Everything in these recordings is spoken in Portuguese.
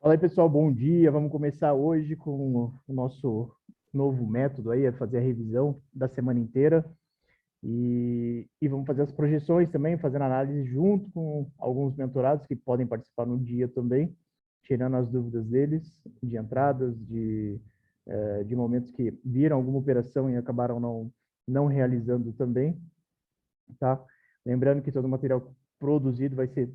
Fala aí, pessoal, bom dia. Vamos começar hoje com o nosso novo método aí, é fazer a revisão da semana inteira e vamos fazer as projeções também, fazendo análise junto com alguns mentorados que podem participar no dia também, tirando as dúvidas deles, de entradas, de momentos que viram alguma operação e acabaram não realizando também, tá? Lembrando que todo o material produzido vai ser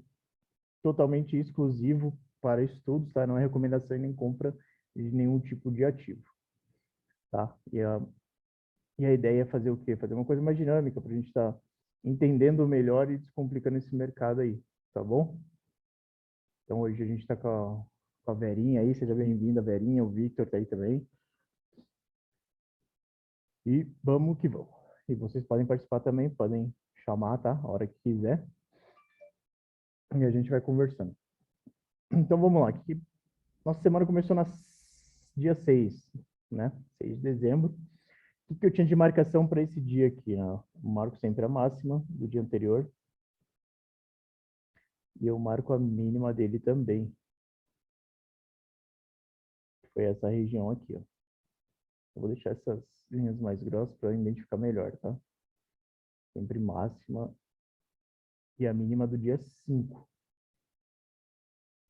totalmente exclusivo para estudos, tá? Não é recomendação e nem compra de nenhum tipo de ativo, tá? E a ideia é fazer o quê? Fazer uma coisa mais dinâmica para a gente estar entendendo melhor e descomplicando esse mercado aí, tá bom? Então hoje a gente está com a Verinha aí, seja bem-vinda, Verinha, o Victor tá aí também. E vamos que vamos. E vocês podem participar também, podem chamar, tá? A hora que quiser. E a gente vai conversando. Então vamos lá. Nossa semana começou no dia 6, né? 6 de dezembro. O que eu tinha de marcação para esse dia aqui? Né? Eu marco sempre a máxima do dia anterior. E eu marco a mínima dele também. Foi essa região aqui, ó. Eu vou deixar essas linhas mais grossas para identificar melhor, tá? Sempre máxima e a mínima do dia 5.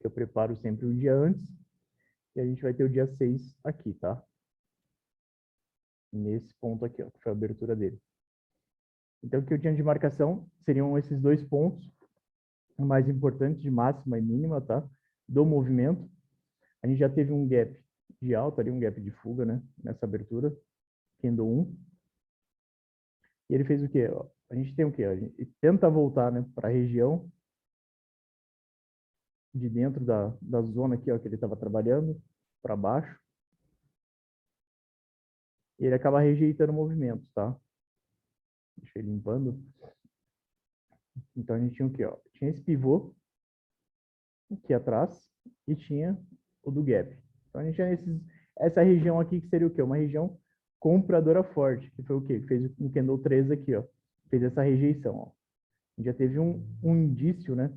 Eu preparo sempre um dia antes e a gente vai ter o dia 6 aqui, tá? Nesse ponto aqui, ó, que foi a abertura dele. Então, o que eu tinha de marcação seriam esses dois pontos mais importantes de máxima e mínima, tá? Do movimento. A gente já teve um gap de alta ali, um gap de fuga, né? Nessa abertura, candle 1. E ele fez o quê? A gente tem o quê? A gente tenta voltar, né, para a região de dentro da zona aqui, ó, que ele estava trabalhando, para baixo. E ele acaba rejeitando movimentos, tá? Deixa eu ir limpando. Então a gente tinha o quê? Ó? Tinha esse pivô aqui atrás e tinha o do gap. Então a gente tinha essa região aqui que seria o quê? Uma região compradora forte, que foi o quê? Que fez um candle 3 aqui, ó. Fez essa rejeição, ó. A gente já teve um indício, né?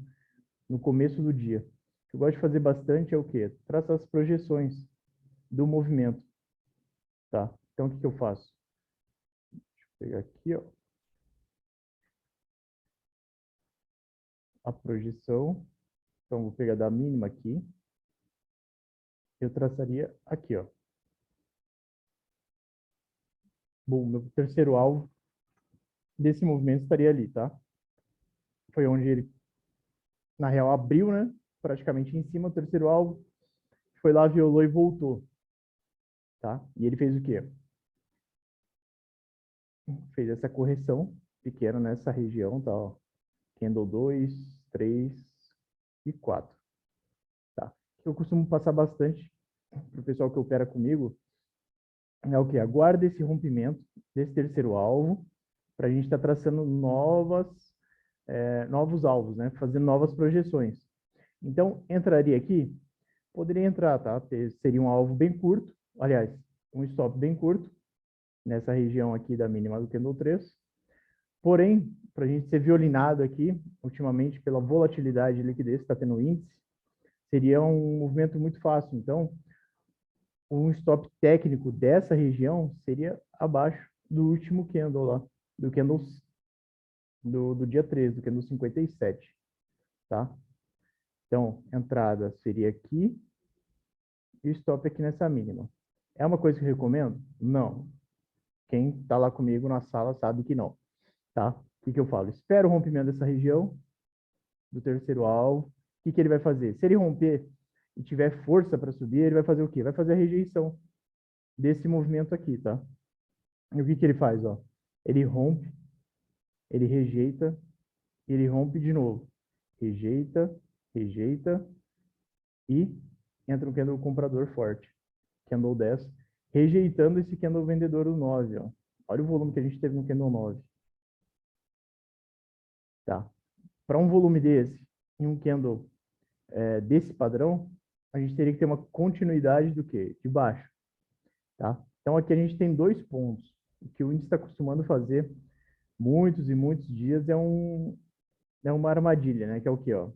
No começo do dia. O que eu gosto de fazer bastante é o quê? Traçar as projeções do movimento, tá? Então o que eu faço? Deixa eu pegar aqui, ó. A projeção. Então vou pegar da mínima aqui. Eu traçaria aqui, ó. Bom, meu terceiro alvo desse movimento estaria ali, tá? Foi onde ele, na real, abriu, né? Praticamente em cima, o terceiro alvo. Foi lá, violou e voltou, tá? E ele fez o quê? Fez essa correção pequena nessa região, tá? Ó. Candle 2, 3 e 4, tá? Eu costumo passar bastante para o pessoal que opera comigo é o que? Aguarda esse rompimento desse terceiro alvo para a gente estar traçando novos alvos, né? Fazendo novas projeções. Então, entraria aqui? Poderia entrar, tá? Seria um alvo bem curto, aliás, um stop bem curto, nessa região aqui da mínima do candle 3. Porém, para a gente ser violinado aqui, ultimamente, pela volatilidade de liquidez que está tendo o índice, seria um movimento muito fácil. Então, um stop técnico dessa região seria abaixo do último candle lá, do candle do dia 13, do candle 57, tá? Então, entrada seria aqui e o stop aqui nessa mínima. É uma coisa que eu recomendo? Não. Quem está lá comigo na sala sabe que não, tá? O que eu falo? Espera o rompimento dessa região, do terceiro alvo. O que ele vai fazer? Se ele romper e tiver força para subir, ele vai fazer o quê? Vai fazer a rejeição desse movimento aqui, tá? E o que ele faz, ó? Ele rompe, ele rejeita, ele rompe de novo. Rejeita, rejeita e entra um candle comprador forte. Candle 10, rejeitando esse candle vendedor do 9, ó. Olha o volume que a gente teve no candle 9. Tá? Para um volume desse, em um candle desse padrão, a gente teria que ter uma continuidade do quê? De baixo. Tá? Então aqui a gente tem dois pontos. O que o índice está acostumando fazer muitos e muitos dias é uma armadilha, né? Que é o quê? Ó?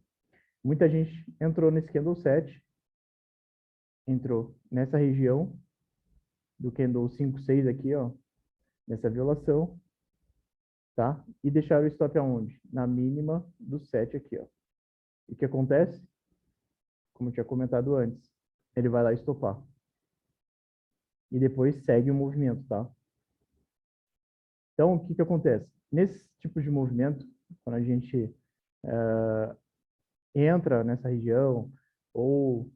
Muita gente entrou nesse candle 7 entrou nessa região do candle 5-6 aqui, ó, nessa violação, tá? E deixaram o stop aonde? Na mínima do 7 aqui, ó. E o que acontece? Como eu tinha comentado antes, ele vai lá estopar. E depois segue o movimento, tá? Então, o que acontece? Nesse tipo de movimento, quando a gente entra nessa região ou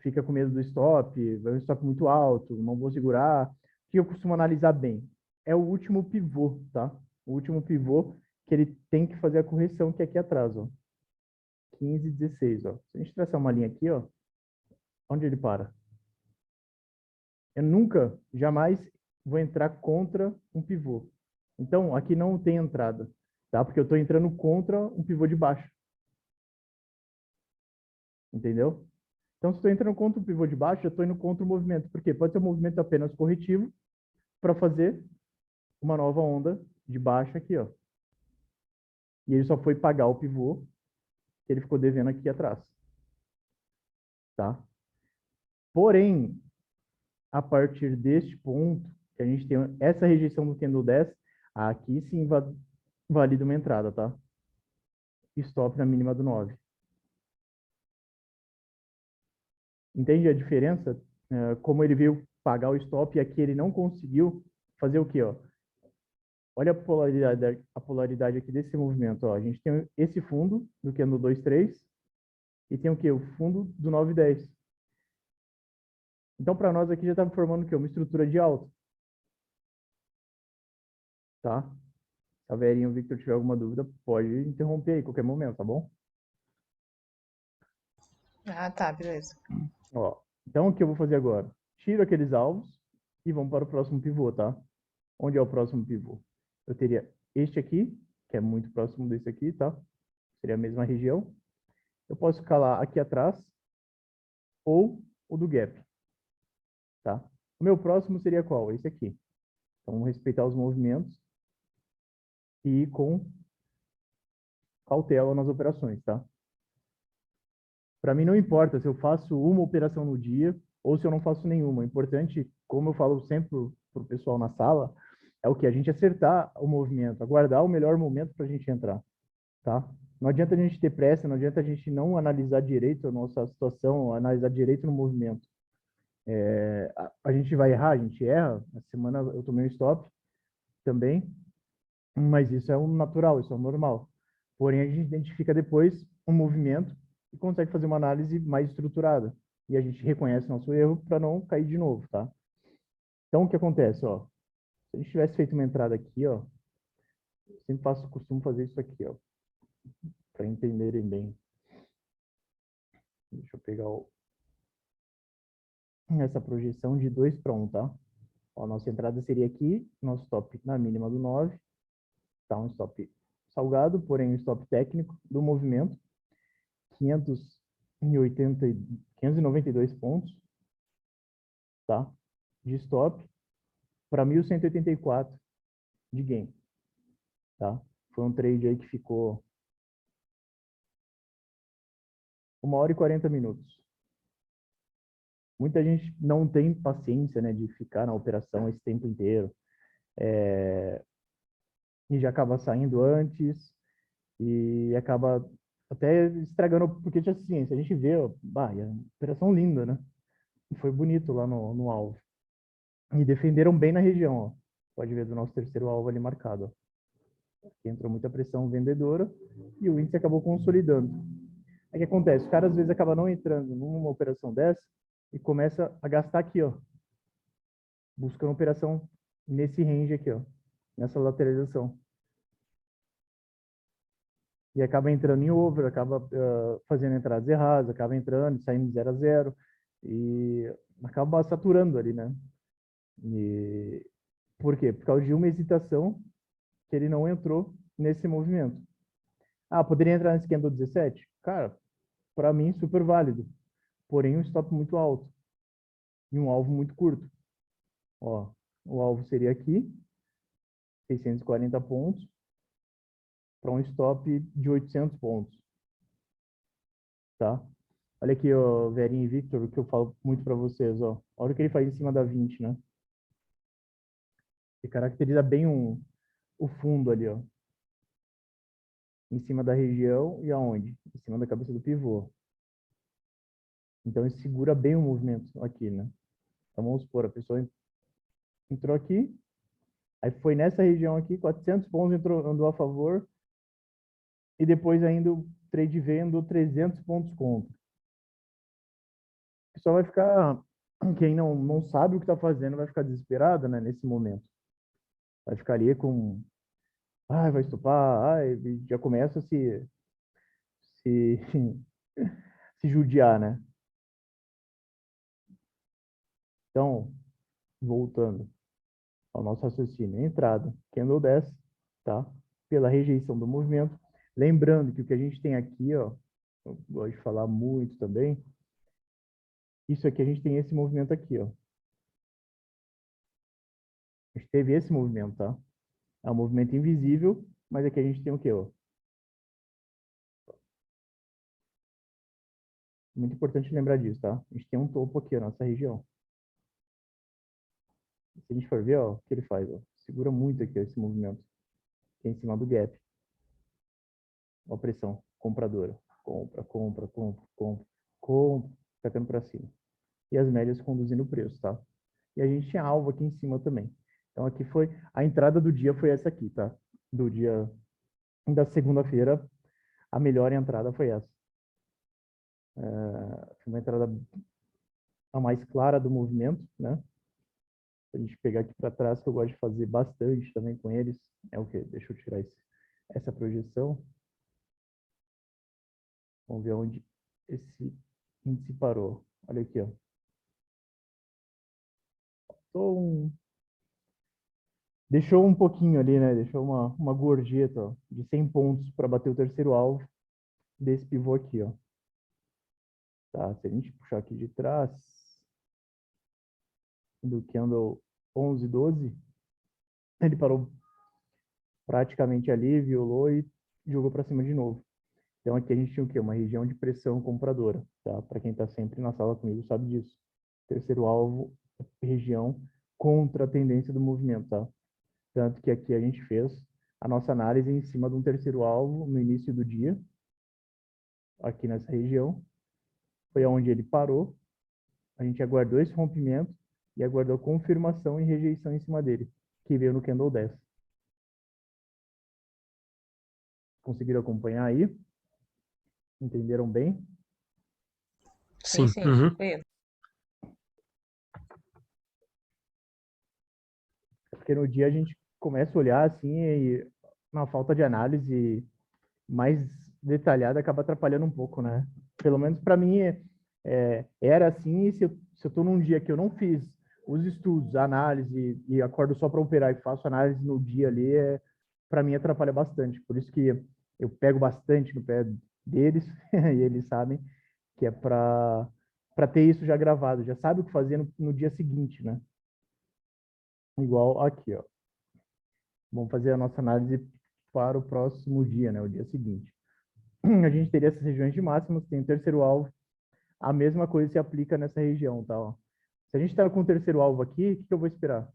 fica com medo do stop, vai um stop muito alto, não vou segurar, o que eu costumo analisar bem? É o último pivô, tá? O último pivô que ele tem que fazer a correção, que é aqui atrás, ó. 15, 16, ó. Se a gente traçar uma linha aqui, ó, onde ele para? Eu nunca, jamais vou entrar contra um pivô. Então, aqui não tem entrada, tá? Porque eu estou entrando contra um pivô de baixo. Entendeu? Então, se estou entrando contra o pivô de baixo, eu estou indo contra o movimento. Por quê? Pode ser um movimento apenas corretivo para fazer uma nova onda de baixa aqui, ó. E ele só foi pagar o pivô que ele ficou devendo aqui atrás. Tá? Porém, a partir deste ponto, que a gente tem essa rejeição do candle 10, aqui sim valida uma entrada, tá? Stop na mínima do 9. Entende a diferença? Como ele veio pagar o stop e aqui ele não conseguiu fazer o quê, ó? Olha a polaridade aqui desse movimento, ó. A gente tem esse fundo do candle 2-3 e tem o quê? O fundo do 9-10. Então, para nós aqui já está formando o quê? Uma estrutura de alta. Tá? Se a Verinha ou o Victor tiver alguma dúvida, pode interromper aí a qualquer momento, tá bom? Ah, tá, beleza. Ó, então, o que eu vou fazer agora? Tiro aqueles alvos e vamos para o próximo pivô, tá? Onde é o próximo pivô? Eu teria este aqui, que é muito próximo desse aqui, tá? Seria a mesma região. Eu posso escalar aqui atrás ou o do gap, tá? O meu próximo seria qual? Esse aqui. Então, respeitar os movimentos e ir com cautela nas operações, tá? Para mim não importa se eu faço uma operação no dia ou se eu não faço nenhuma. O importante, como eu falo sempre para o pessoal na sala, é o que? A gente acertar o movimento, aguardar o melhor momento para a gente entrar, tá? Não adianta a gente ter pressa, não adianta a gente não analisar direito a nossa situação, analisar direito no movimento. A gente vai errar, a gente erra. Na semana eu tomei um stop também, mas isso é um natural, isso é um normal. Porém, a gente identifica depois um movimento e consegue fazer uma análise mais estruturada. E a gente reconhece nosso erro para não cair de novo, tá? Então, o que acontece, ó? Se a gente tivesse feito uma entrada aqui, ó, eu sempre costumo fazer isso aqui, ó, para entenderem bem. Deixa eu pegar essa projeção de 2 para 1, tá? Ó, nossa entrada seria aqui, nosso stop na mínima do 9, tá? Um stop salgado, porém um stop técnico do movimento, 592 pontos, tá? De stop para 1.184 de gain, tá? Foi um trade aí que ficou 1 hora e 40 minutos. Muita gente não tem paciência, né, de ficar na operação esse tempo inteiro, e já acaba saindo antes e acaba até estragando, porque assim, se a gente vê, ó, é uma operação linda, né? Foi bonito lá no alvo. E defenderam bem na região, ó. Pode ver do nosso terceiro alvo ali marcado, ó. Aqui entrou muita pressão vendedora e o índice acabou consolidando. Aí o que acontece? O cara às vezes acaba não entrando numa operação dessa e começa a gastar aqui, ó. Buscando operação nesse range aqui, ó. Nessa lateralização. E acaba entrando em over, acaba fazendo entradas erradas, acaba entrando, saindo de 0 a 0 e acaba saturando ali, né? E por quê? Por causa de uma hesitação que ele não entrou nesse movimento. Ah, poderia entrar nesse candle 17? Cara, para mim super válido. Porém, um stop muito alto e um alvo muito curto. Ó, o alvo seria aqui, 640 pontos, para um stop de 800 pontos. Tá? Olha aqui, ó, Verinha e Victor, o que eu falo muito para vocês, ó. Olha o que ele faz em cima da 20, né? Ele caracteriza bem o fundo ali, ó. Em cima da região e aonde? Em cima da cabeça do pivô. Então, ele segura bem o movimento aqui, né? Então, vamos supor, a pessoa entrou aqui, aí foi nessa região aqui, 400 pontos andou a favor, e depois ainda o trade V andou 300 pontos contra. O pessoal vai ficar, quem não sabe o que está fazendo, vai ficar desesperado, né, nesse momento. Vai ficar ali com, ai, vai estupar, ai, já começa a se, se judiar, né? Então, voltando ao nosso raciocínio, entrada, candle 10, tá? Pela rejeição do movimento. Lembrando que o que a gente tem aqui, ó, eu gosto de falar muito também, isso aqui a gente tem esse movimento aqui, ó. A gente teve esse movimento, tá? É um movimento invisível, mas aqui a gente tem o quê, ó? Muito importante lembrar disso, tá? A gente tem um topo aqui, ó, nossa região. Se a gente for ver, ó, o que ele faz, ó, segura muito aqui, ó, esse movimento, aqui em cima do gap. Ó, a pressão compradora. Compra, compra, compra, compra, compra, tacando para cima. E as médias conduzindo o preço, tá? E a gente tinha alvo aqui em cima também. Então aqui foi, a entrada do dia foi essa aqui, tá? Do dia da segunda-feira, a melhor entrada foi essa. Foi uma entrada a mais clara do movimento, né? Se a gente pegar aqui para trás, que eu gosto de fazer bastante também com eles, é o quê? Deixa eu tirar essa projeção. Vamos ver onde esse índice parou. Olha aqui, ó. Deixou um pouquinho ali, né? Deixou uma gorjeta, ó, de 100 pontos para bater o terceiro alvo desse pivô aqui, ó. Tá? Se a gente puxar aqui de trás do candle 11, 12, ele parou praticamente ali, violou e jogou para cima de novo. Então aqui a gente tinha o quê? Uma região de pressão compradora, tá? Para quem está sempre na sala comigo sabe disso. Terceiro alvo, região contra a tendência do movimento, tá? Tanto que aqui a gente fez a nossa análise em cima de um terceiro alvo no início do dia, aqui nessa região. Foi onde ele parou. A gente aguardou esse rompimento e aguardou confirmação e rejeição em cima dele, que veio no candle 10. Conseguiram acompanhar aí? Entenderam bem? Sim, Sim. sim, Uhum. tranquilo. Porque no dia a gente começa a olhar assim e uma falta de análise mais detalhada acaba atrapalhando um pouco, né? Pelo menos para mim era assim, e se eu tô num dia que eu não fiz os estudos, a análise e acordo só para operar e faço análise no dia ali, para mim atrapalha bastante. Por isso que eu pego bastante no pé deles e eles sabem que é para ter isso já gravado, já sabe o que fazer no dia seguinte, né? Igual aqui, ó. Vamos fazer a nossa análise para o próximo dia, né? O dia seguinte. A gente teria essas regiões de máximas, tem o terceiro alvo, a mesma coisa se aplica nessa região, tá? Ó. Se a gente está com o terceiro alvo aqui, o que eu vou esperar?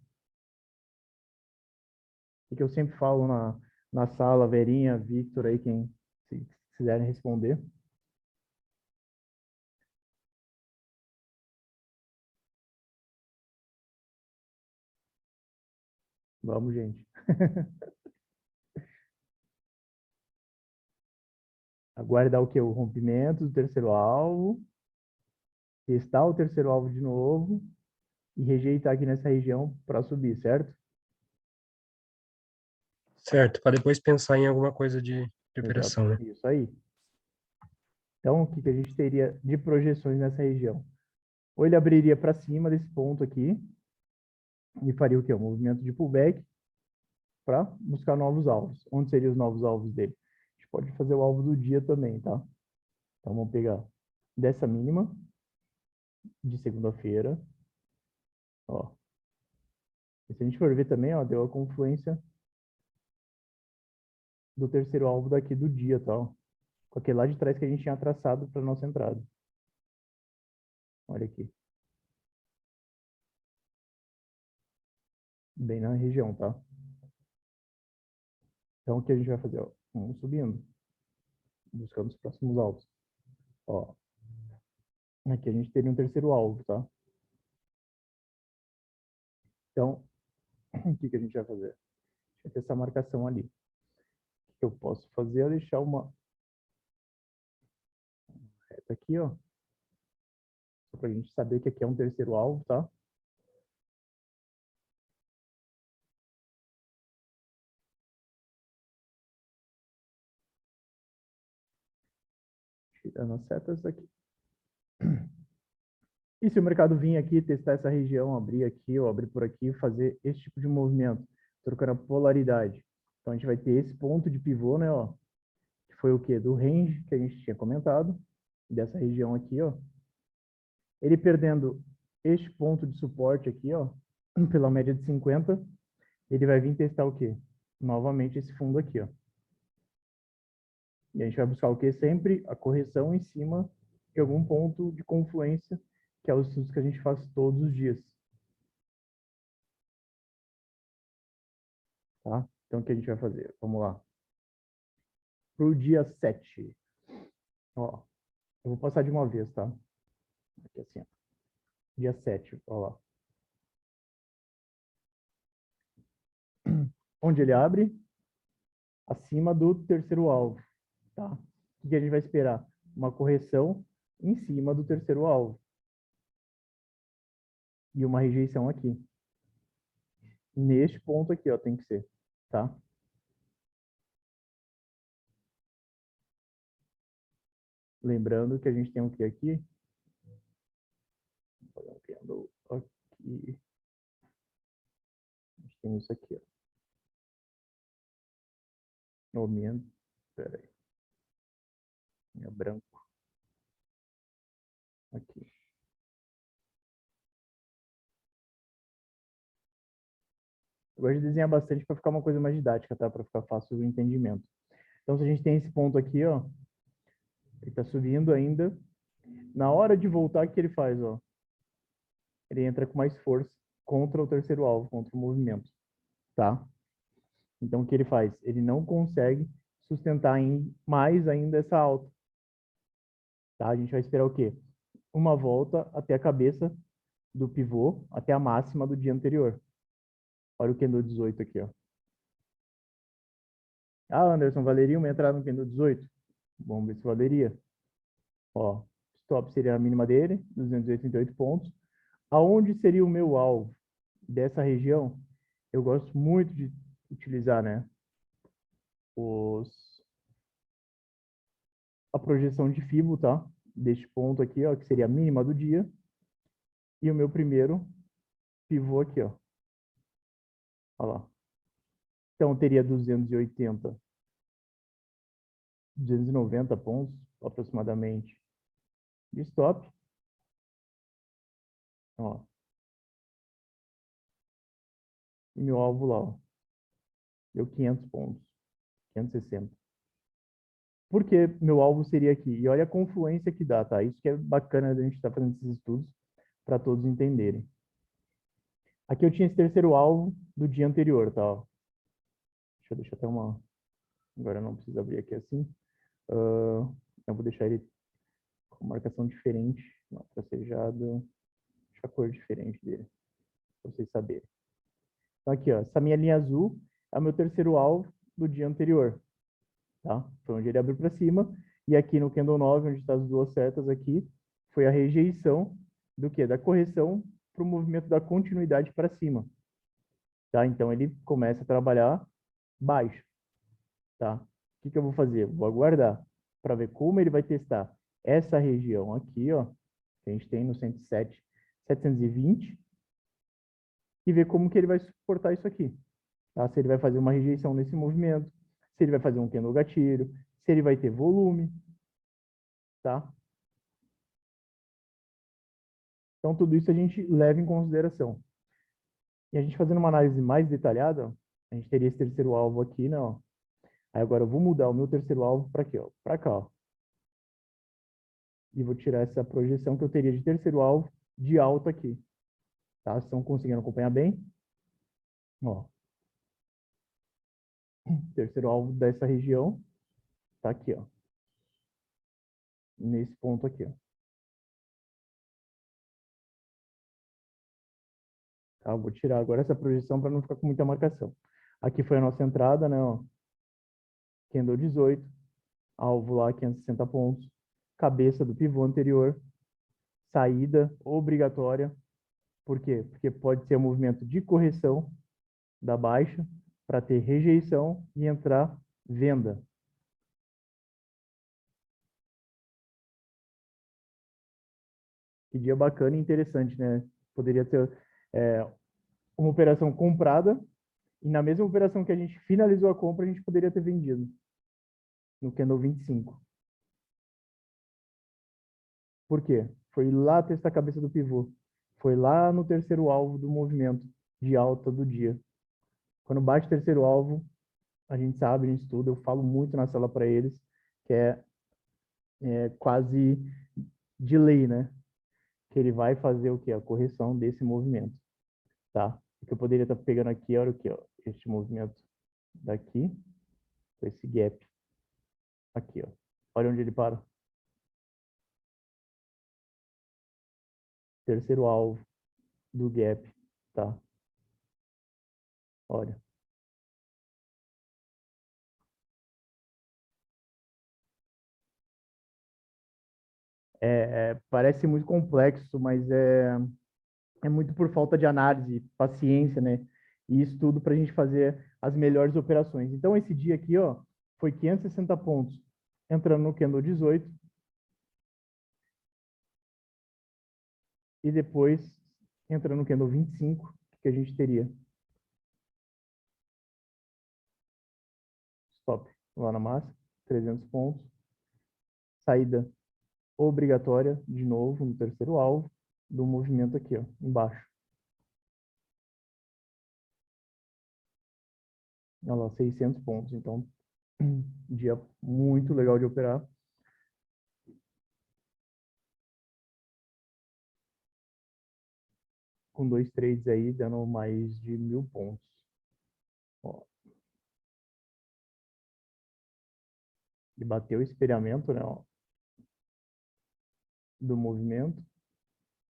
O que eu sempre falo na sala, Verinha, Victor, aí, quem se quiserem responder. Vamos, gente. Aguardar o quê? O rompimento do terceiro alvo, testar o terceiro alvo de novo e rejeitar aqui nessa região para subir, certo? Certo, para depois pensar em alguma coisa de Exato. operação, né? Isso aí. Então, o que a gente teria de projeções nessa região? Ou ele abriria para cima desse ponto aqui e faria o quê? Um movimento de pullback para buscar novos alvos. Onde seriam os novos alvos dele? A gente pode fazer o alvo do dia também, tá? Então, vamos pegar dessa mínima de segunda-feira. Ó. E se a gente for ver também, ó, deu a confluência do terceiro alvo daqui do dia, tá? Ó. Com aquele lá de trás que a gente tinha traçado para nossa entrada. Olha aqui. Bem na região, tá? Então, o que a gente vai fazer? Ó, vamos subindo, buscando os próximos alvos. Ó, aqui a gente teria um terceiro alvo, tá? Então, o que a gente vai fazer? Vai ter essa marcação ali. O que eu posso fazer é deixar uma reta aqui, ó. Só pra gente saber que aqui é um terceiro alvo, tá? Tirando as setas aqui. E se o mercado vir aqui, testar essa região, abrir aqui ou abrir por aqui, fazer esse tipo de movimento, trocando a polaridade. Então, a gente vai ter esse ponto de pivô, né, ó, que foi o quê? Do range que a gente tinha comentado, dessa região aqui, ó. Ele perdendo este ponto de suporte aqui, ó, pela média de 50, ele vai vir testar o quê? Novamente esse fundo aqui, ó. E a gente vai buscar o quê? Sempre a correção em cima de algum ponto de confluência, que é os estudos que a gente faz todos os dias. Tá? Então, o que a gente vai fazer? Vamos lá. Para o dia 7. Ó, eu vou passar de uma vez, tá? Aqui assim, ó. Dia 7, ó lá. Onde ele abre? Acima do terceiro alvo, tá? O que a gente vai esperar? Uma correção em cima do terceiro alvo. E uma rejeição aqui. Neste ponto aqui, ó, tem que ser, tá? Lembrando que a gente tem o que aqui? Vou fazer um candle aqui. A gente tem isso aqui, ó. No menos, peraí. É branco. Aqui. Eu gosto de desenhar bastante para ficar uma coisa mais didática, tá? Para ficar fácil o entendimento. Então, se a gente tem esse ponto aqui, ó, ele está subindo ainda. Na hora de voltar, o que ele faz, ó? Ele entra com mais força contra o terceiro alvo, contra o movimento, tá? Então, o que ele faz? Ele não consegue sustentar mais ainda essa alta, tá? A gente vai esperar o quê? Uma volta até a cabeça do pivô, até a máxima do dia anterior. Olha o candle 18 aqui, ó. Ah, Anderson, valeria uma entrada no candle 18? Vamos ver se valeria. Ó, stop seria a mínima dele, 288 pontos. Aonde seria o meu alvo dessa região? Eu gosto muito de utilizar, né, a projeção de Fibo, tá? Deste ponto aqui, ó, que seria a mínima do dia. E o meu primeiro pivô aqui, ó. Olha lá. Então, eu teria 290 pontos, aproximadamente, de stop. Ó. E meu alvo lá, ó. Deu 500 pontos. 560. Por que meu alvo seria aqui? E olha a confluência que dá, tá? Isso que é bacana da gente estar fazendo esses estudos para todos entenderem. Aqui eu tinha esse terceiro alvo do dia anterior, tá? Deixa eu deixar até uma... Agora eu não preciso abrir aqui assim. Eu vou deixar ele com marcação diferente. Não, tracejado. Deixa a cor diferente dele, para vocês saberem. Então aqui, ó, essa minha linha azul é o meu terceiro alvo do dia anterior, tá? Foi onde ele abriu para cima. E aqui no candle 9, onde está as duas setas aqui, foi a rejeição do quê? Da correção para o movimento da continuidade para cima. Tá? Então, ele começa a trabalhar baixo. Tá? O que eu vou fazer? Vou aguardar para ver como ele vai testar essa região aqui, ó, que a gente tem no 107, 720, e ver como que ele vai suportar isso aqui. Tá? Se ele vai fazer uma rejeição nesse movimento, se ele vai fazer um candle gatilho, se ele vai ter volume, tá? Então, tudo isso a gente leva em consideração. E a gente fazendo uma análise mais detalhada, a gente teria esse terceiro alvo aqui, né? Ó. Aí agora eu vou mudar o meu terceiro alvo para aqui, ó, para cá. Ó. e vou tirar essa projeção que eu teria de terceiro alvo de alta aqui. Tá? Vocês estão conseguindo acompanhar bem? Ó, terceiro alvo dessa região tá aqui, ó. Nesse ponto aqui, ó. Tá? Vou tirar agora essa projeção para não ficar com muita marcação. Aqui foi a nossa entrada, né? Ó. Candle 18, alvo lá 560 pontos, cabeça do pivô anterior, saída obrigatória. Por quê? Porque pode ser um movimento de correção da baixa para ter rejeição e entrar venda. Que dia bacana e interessante, né? Poderia ter uma operação comprada e na mesma operação que a gente finalizou a compra, a gente poderia ter vendido no candle 25. Por quê? Foi lá testar a cabeça do pivô. Foi lá no terceiro alvo do movimento de alta do dia. Quando bate o terceiro alvo, a gente sabe, a gente estuda, eu falo muito na sala para eles, que é quase de lei, né? Que ele vai fazer o quê? A correção desse movimento, tá? O que eu poderia estar pegando aqui era o quê? Ó? Este movimento daqui, esse gap aqui, ó. Olha onde ele para. Terceiro alvo do gap, tá? Olha. Parece muito complexo, mas é muito por falta de análise, paciência, né? E estudo para a gente fazer as melhores operações. Então, esse dia aqui, ó, foi 560 pontos, entrando no candle 18. E depois, entrando no candle 25, que a gente teria. Stop lá na massa, 300 pontos. Saída obrigatória, de novo, no terceiro alvo, do movimento aqui, ó, embaixo. Olha lá, 600 pontos. Então, dia muito legal de operar. Com 2 trades aí, dando mais de 1.000 pontos. Ó. Ele bateu o espelhamento, né, ó, do movimento.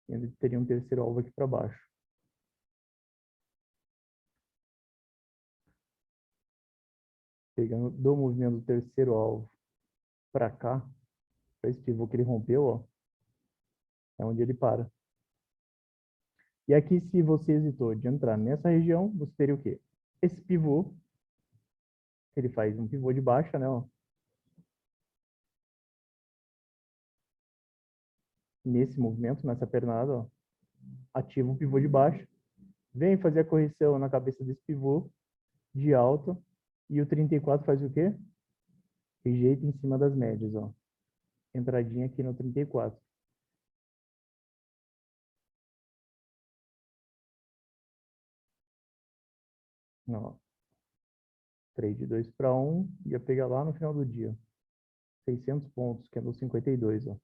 E ele teria um terceiro alvo aqui para baixo. Pegando do movimento do terceiro alvo para cá, para esse pivô que ele rompeu, ó, é onde ele para. E aqui, se você hesitou de entrar nessa região, você teria o quê? Esse pivô, ele faz um pivô de baixa, né? Ó. Nesse movimento, nessa pernada, ó, ativa o pivô de baixa, vem fazer a correção na cabeça desse pivô de alta, e o 34 faz o quê? Rejeita em cima das médias, ó. Entradinha aqui no 34. Ó. Trade 2 para 1, ia pegar lá no final do dia. 600 pontos, que é no 52, ó.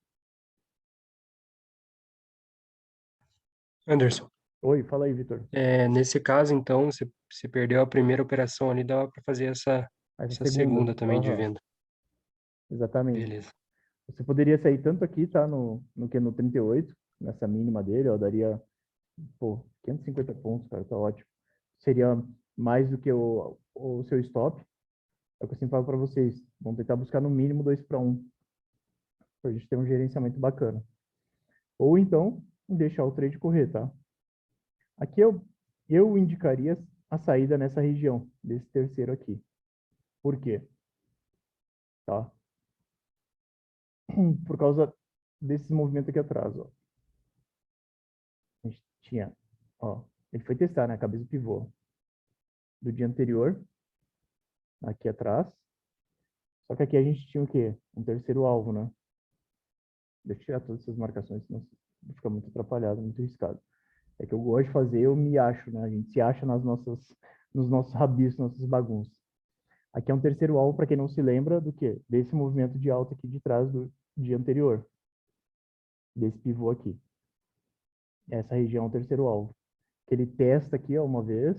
Anderson, Oi, fala aí, Vitor. nesse caso, então, você perdeu a primeira operação ali, dá para fazer Essa essa segunda. segunda também de venda. Exatamente. Beleza. Você poderia sair tanto aqui, tá? No que no 38, nessa mínima dele, ó, daria, pô, 550 pontos, cara, tá ótimo. Seria mais do que o seu stop. É o que eu sempre falo para vocês. Vamos tentar buscar no mínimo 2 para 1, para a gente ter um gerenciamento bacana. Ou então, deixar o trade correr, tá? Aqui eu indicaria a saída nessa região, desse terceiro aqui. Por quê? Tá? Por causa desse movimento aqui atrás, ó. A gente tinha, ó, ele foi testar, né, a cabeça do pivô do dia anterior, aqui atrás. Só que aqui a gente tinha o quê? Um terceiro alvo, né? Deixa eu tirar todas essas marcações, senão fica muito atrapalhado, muito arriscado. É que eu gosto de fazer, eu me acho, né? A gente se acha nos nossos rabiscos, nossas bagunças. Aqui é um terceiro alvo, para quem não se lembra do quê? Desse movimento de alta aqui de trás do dia anterior. desse pivô aqui. Essa região é o terceiro alvo. Que ele testa aqui, ó, uma vez,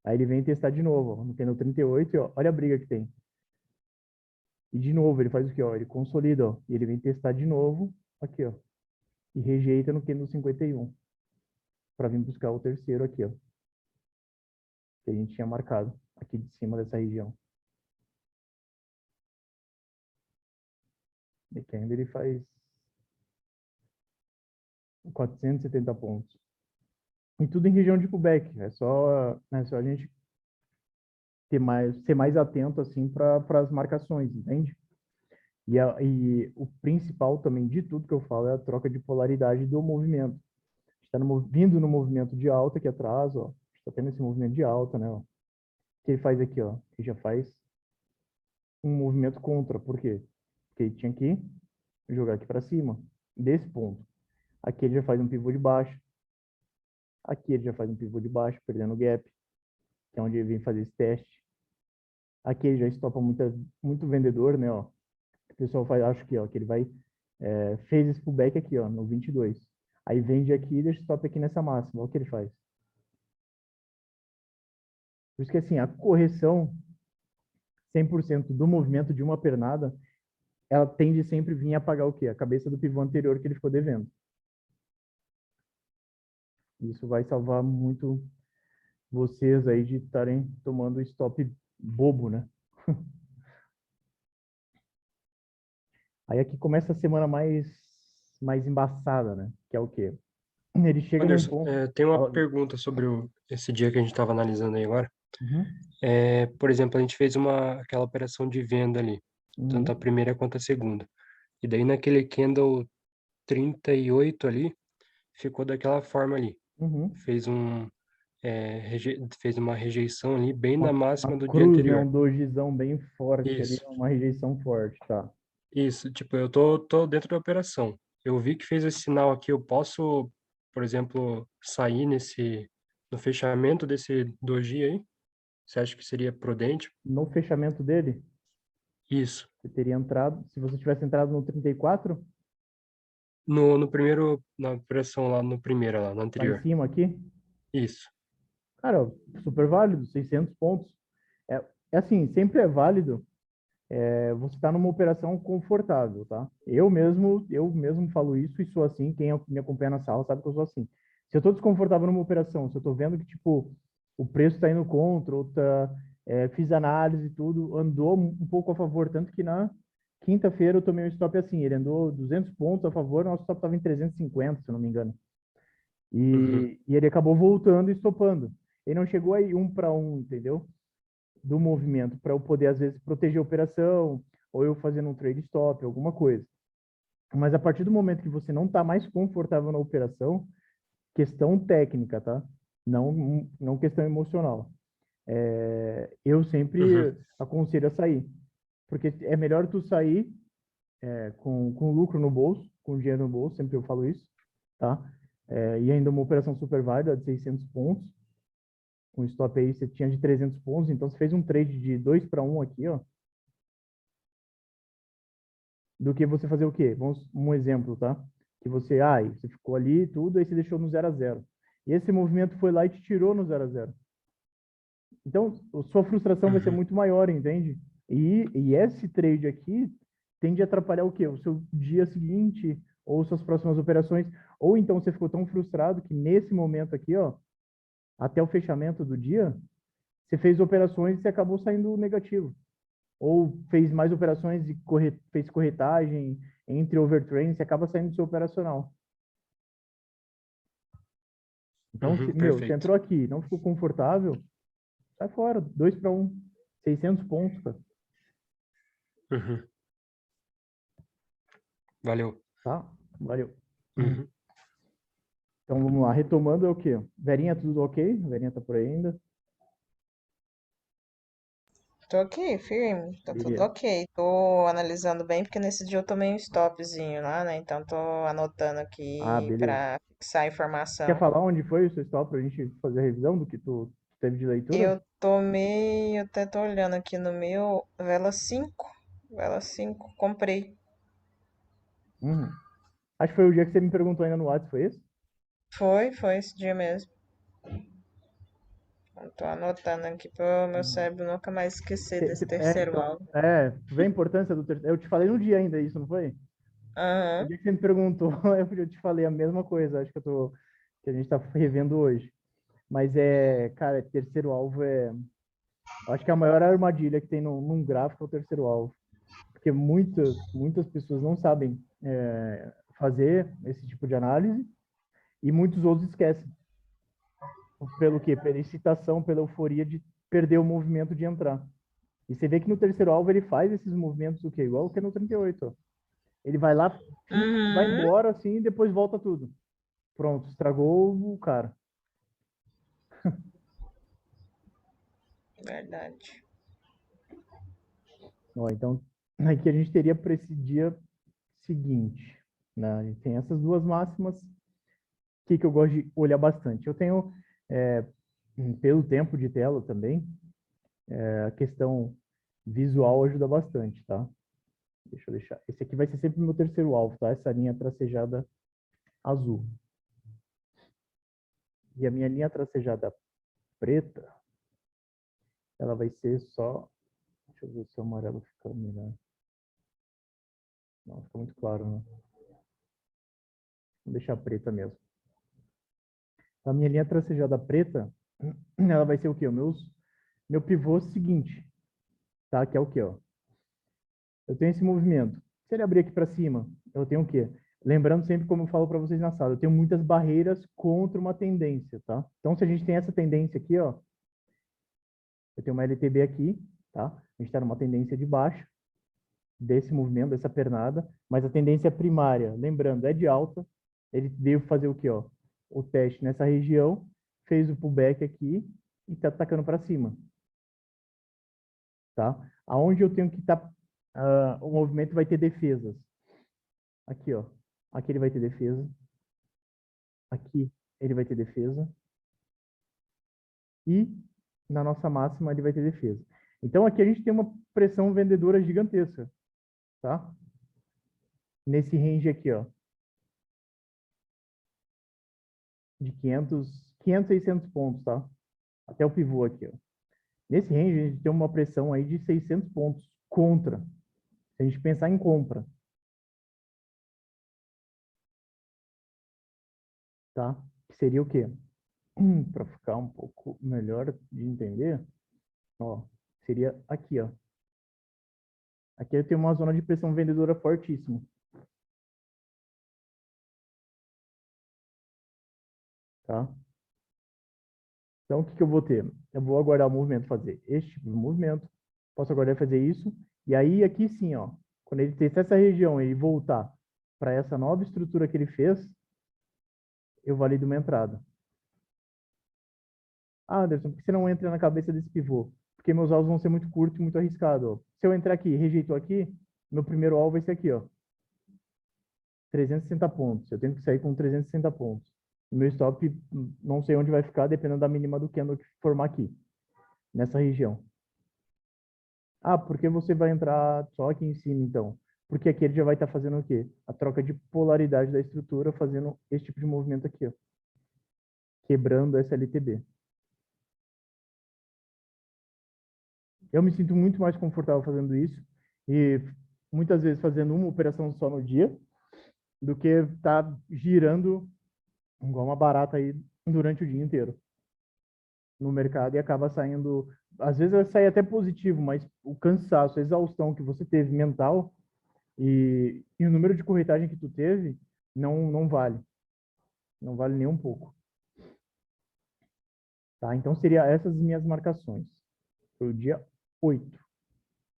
aí ele vem testar de novo, ó, no candle 38, e ó, olha a briga que tem. E de novo, ele faz o quê, ó? Ele consolida, ó, e ele vem testar de novo, aqui, ó, e rejeita no candle 51, para vir buscar o terceiro aqui, ó, que a gente tinha marcado aqui de cima dessa região. E que ainda ele faz 470 pontos. E tudo em região de pullback. É só a gente ser mais atento assim para as marcações, entende? E o principal também de tudo que eu falo é a troca de polaridade do movimento. Está vindo no movimento de alta aqui atrás, ó. Está tendo esse movimento de alta, né? Ó. O que ele faz aqui, ó? Ele já faz um movimento contra. Por quê? Porque ele tinha que jogar aqui para cima, desse ponto. Aqui ele já faz um pivô de baixo. Aqui ele já faz um pivô de baixo, perdendo o gap, que é onde ele vem fazer esse teste. Aqui ele já estopa muito vendedor, né? Ó. O pessoal faz, acho que, ó, que ele vai fez esse pullback aqui, ó, no 22. Aí vende aqui e deixa stop aqui nessa máxima. Olha o que ele faz. Por isso que, assim, a correção 100% do movimento de uma pernada, ela tende sempre vir a pagar o quê? A cabeça do pivô anterior que ele ficou devendo. Isso vai salvar muito vocês aí de estarem tomando stop bobo, né? Aí aqui começa a semana mais embaçada, né? Que é o quê? Ele chega num Anderson, ponto. tem uma Ó, pergunta sobre esse dia que a gente estava analisando aí agora. uhum, Por exemplo, a gente fez aquela operação de venda ali, tanto a uhum, primeira quanto a segunda. E daí naquele candle 38 ali, ficou daquela forma ali. uhum. Fez fez uma rejeição ali bem na máxima Uma do dia cruz, né? Um anterior. dojizão bem forte ali, Isso, uma rejeição forte, tá? isso. Tipo, eu tô dentro da operação. Eu vi que fez esse sinal aqui. Eu posso, por exemplo, sair no fechamento desse doji aí? Você acha que seria prudente? No fechamento dele, Isso. você teria entrado, se você tivesse entrado no 34, No primeiro, na operação lá, no primeiro lá, no lá em anterior. cima aqui, Isso. cara, super válido, 600 pontos. É assim, sempre é válido você estar numa operação confortável, tá? Eu mesmo falo isso e sou assim, quem me acompanha na sala sabe que eu sou assim. Se eu tô desconfortável numa operação, se eu tô vendo que, tipo, o preço tá indo contra, ou fiz análise e tudo, andou um pouco a favor, tanto que na quinta-feira eu tomei um stop assim, ele andou 200 pontos a favor, nosso stop estava em 350, se eu não me engano. Uhum. E ele acabou voltando e estopando. Ele não chegou aí 1 para 1, entendeu? Do movimento, para eu poder, às vezes, proteger a operação, ou eu fazendo um trade stop, alguma coisa. Mas a partir do momento que você não está mais confortável na operação, questão técnica, tá? Não questão emocional. Eu Uhum. sempre aconselho a sair, porque é melhor tu sair com lucro no bolso, com dinheiro no bolso, sempre eu falo isso, tá? E ainda uma operação super válida de 600 pontos, com stop aí você tinha de 300 pontos, então você fez um trade de 2 para 1 aqui, ó, do que você fazer o quê? Um exemplo, tá? Que você ficou ali e tudo, aí você deixou no 0 a 0. E esse movimento foi lá e te tirou no 0 a 0. Então, a sua frustração vai ser Uhum. muito maior, entende? E esse trade aqui tende a atrapalhar o quê? O seu dia seguinte, ou suas próximas operações. Ou então você ficou tão frustrado que nesse momento aqui, ó, até o fechamento do dia, você fez operações e você acabou saindo negativo. Ou fez mais operações e fez corretagem entre overtraining, você acaba saindo do seu operacional. Então, Uhum. você Perfeito. entrou aqui, não ficou confortável, sai fora, 2 para 1, 600 pontos, cara, Uhum. Valeu. tá? Valeu. Uhum. Então, vamos lá, retomando é o quê? Verinha, tudo ok? Verinha tá por aí ainda? Tô aqui, firme, tá tudo Beleza. ok. Tô analisando bem, porque nesse dia eu tomei um stopzinho lá, né? Então tô anotando Ah, aqui beleza. pra fixar a Quer informação. falar onde foi o seu stop pra gente fazer a revisão do que tu teve de leitura? Eu até tô olhando aqui no meu, vela 5, comprei. Uhum. Acho que foi o dia que você me perguntou ainda no WhatsApp, foi esse? Foi esse dia mesmo. Eu tô anotando aqui pro meu cérebro nunca mais esquecer desse terceiro Então, alvo. tu vê a importância do terceiro. Eu te falei no dia ainda isso, não foi? O Aham. dia que você me perguntou, eu te falei a mesma coisa, acho que a gente tá revendo hoje. Mas cara, terceiro alvo acho que a maior armadilha que tem num gráfico é o terceiro alvo. Porque muitas pessoas não sabem fazer esse tipo de análise e muitos outros esquecem. Pelo quê? Pela excitação, pela euforia de perder o movimento de entrar. E você vê que no terceiro alvo ele faz esses movimentos o quê? Igual que é no 38. Ó. Ele vai lá, vai Uhum. embora assim e depois volta tudo. Pronto, estragou o cara. Verdade. Ó, então, aqui a gente teria para esse dia seguinte. Né? A gente tem essas duas máximas que eu gosto de olhar bastante. Eu tenho, é, pelo tempo de tela também, a questão visual ajuda bastante, tá? Deixa eu deixar. Esse aqui vai ser sempre o meu terceiro alvo, tá? Essa linha tracejada azul. E a minha linha tracejada preta, ela vai ser só... Deixa eu ver se o amarelo fica melhor. Não, fica muito claro, né? Vou deixar preta mesmo. A minha linha tracejada preta, ela vai ser o quê? Meu pivô seguinte, tá? Que é o quê, ó? Eu tenho esse movimento. Se ele abrir aqui para cima, eu tenho o quê? Lembrando sempre, como eu falo para vocês na sala, eu tenho muitas barreiras contra uma tendência, tá? Então, se a gente tem essa tendência aqui, ó, eu tenho uma LTB aqui, tá? A gente está numa tendência de baixa desse movimento, dessa pernada, mas a tendência primária, lembrando, é de alta. Ele veio fazer o quê, ó? O teste nessa região, fez o pullback aqui e está atacando para cima, tá? Aonde eu tenho que estar, o movimento vai ter defesas. Aqui, ó. Aqui ele vai ter defesa. Aqui ele vai ter defesa. E na nossa máxima ele vai ter defesa. Então aqui a gente tem uma pressão vendedora gigantesca, tá? Nesse range aqui, ó. De 500, 600 pontos, tá? Até o pivô aqui, ó. Nesse range a gente tem uma pressão aí de 600 pontos contra. Se a gente pensar em compra, tá? Que seria o quê? Para ficar um pouco melhor de entender, ó, seria aqui, ó. Aqui eu tenho uma zona de pressão vendedora fortíssima, tá? Então, o que eu vou ter? Eu vou aguardar o movimento fazer este tipo de movimento, posso aguardar fazer isso, e aí aqui sim, ó, quando ele testar essa região e voltar para essa nova estrutura que ele fez, eu valido uma entrada. Ah, Anderson, por que você não entra na cabeça desse pivô? Porque meus alvos vão ser muito curtos e muito arriscados. Ó. Se eu entrar aqui e rejeitou aqui, meu primeiro alvo vai ser aqui, ó, 360 pontos. Eu tenho que sair com 360 pontos. E meu stop, não sei onde vai ficar, dependendo da mínima do candle que formar aqui, nessa região. Ah, por que você vai entrar só aqui em cima, então? Porque aqui ele já vai estar fazendo o quê? A troca de polaridade da estrutura, fazendo esse tipo de movimento aqui, ó, quebrando essa LTB. Eu me sinto muito mais confortável fazendo isso e muitas vezes fazendo uma operação só no dia do que estar girando igual uma barata aí durante o dia inteiro no mercado e acaba saindo, às vezes vai sair até positivo, mas o cansaço, a exaustão que você teve mental e o número de corretagem que tu teve não vale, não vale nem um pouco, tá? Então seria essas minhas marcações para o dia 8,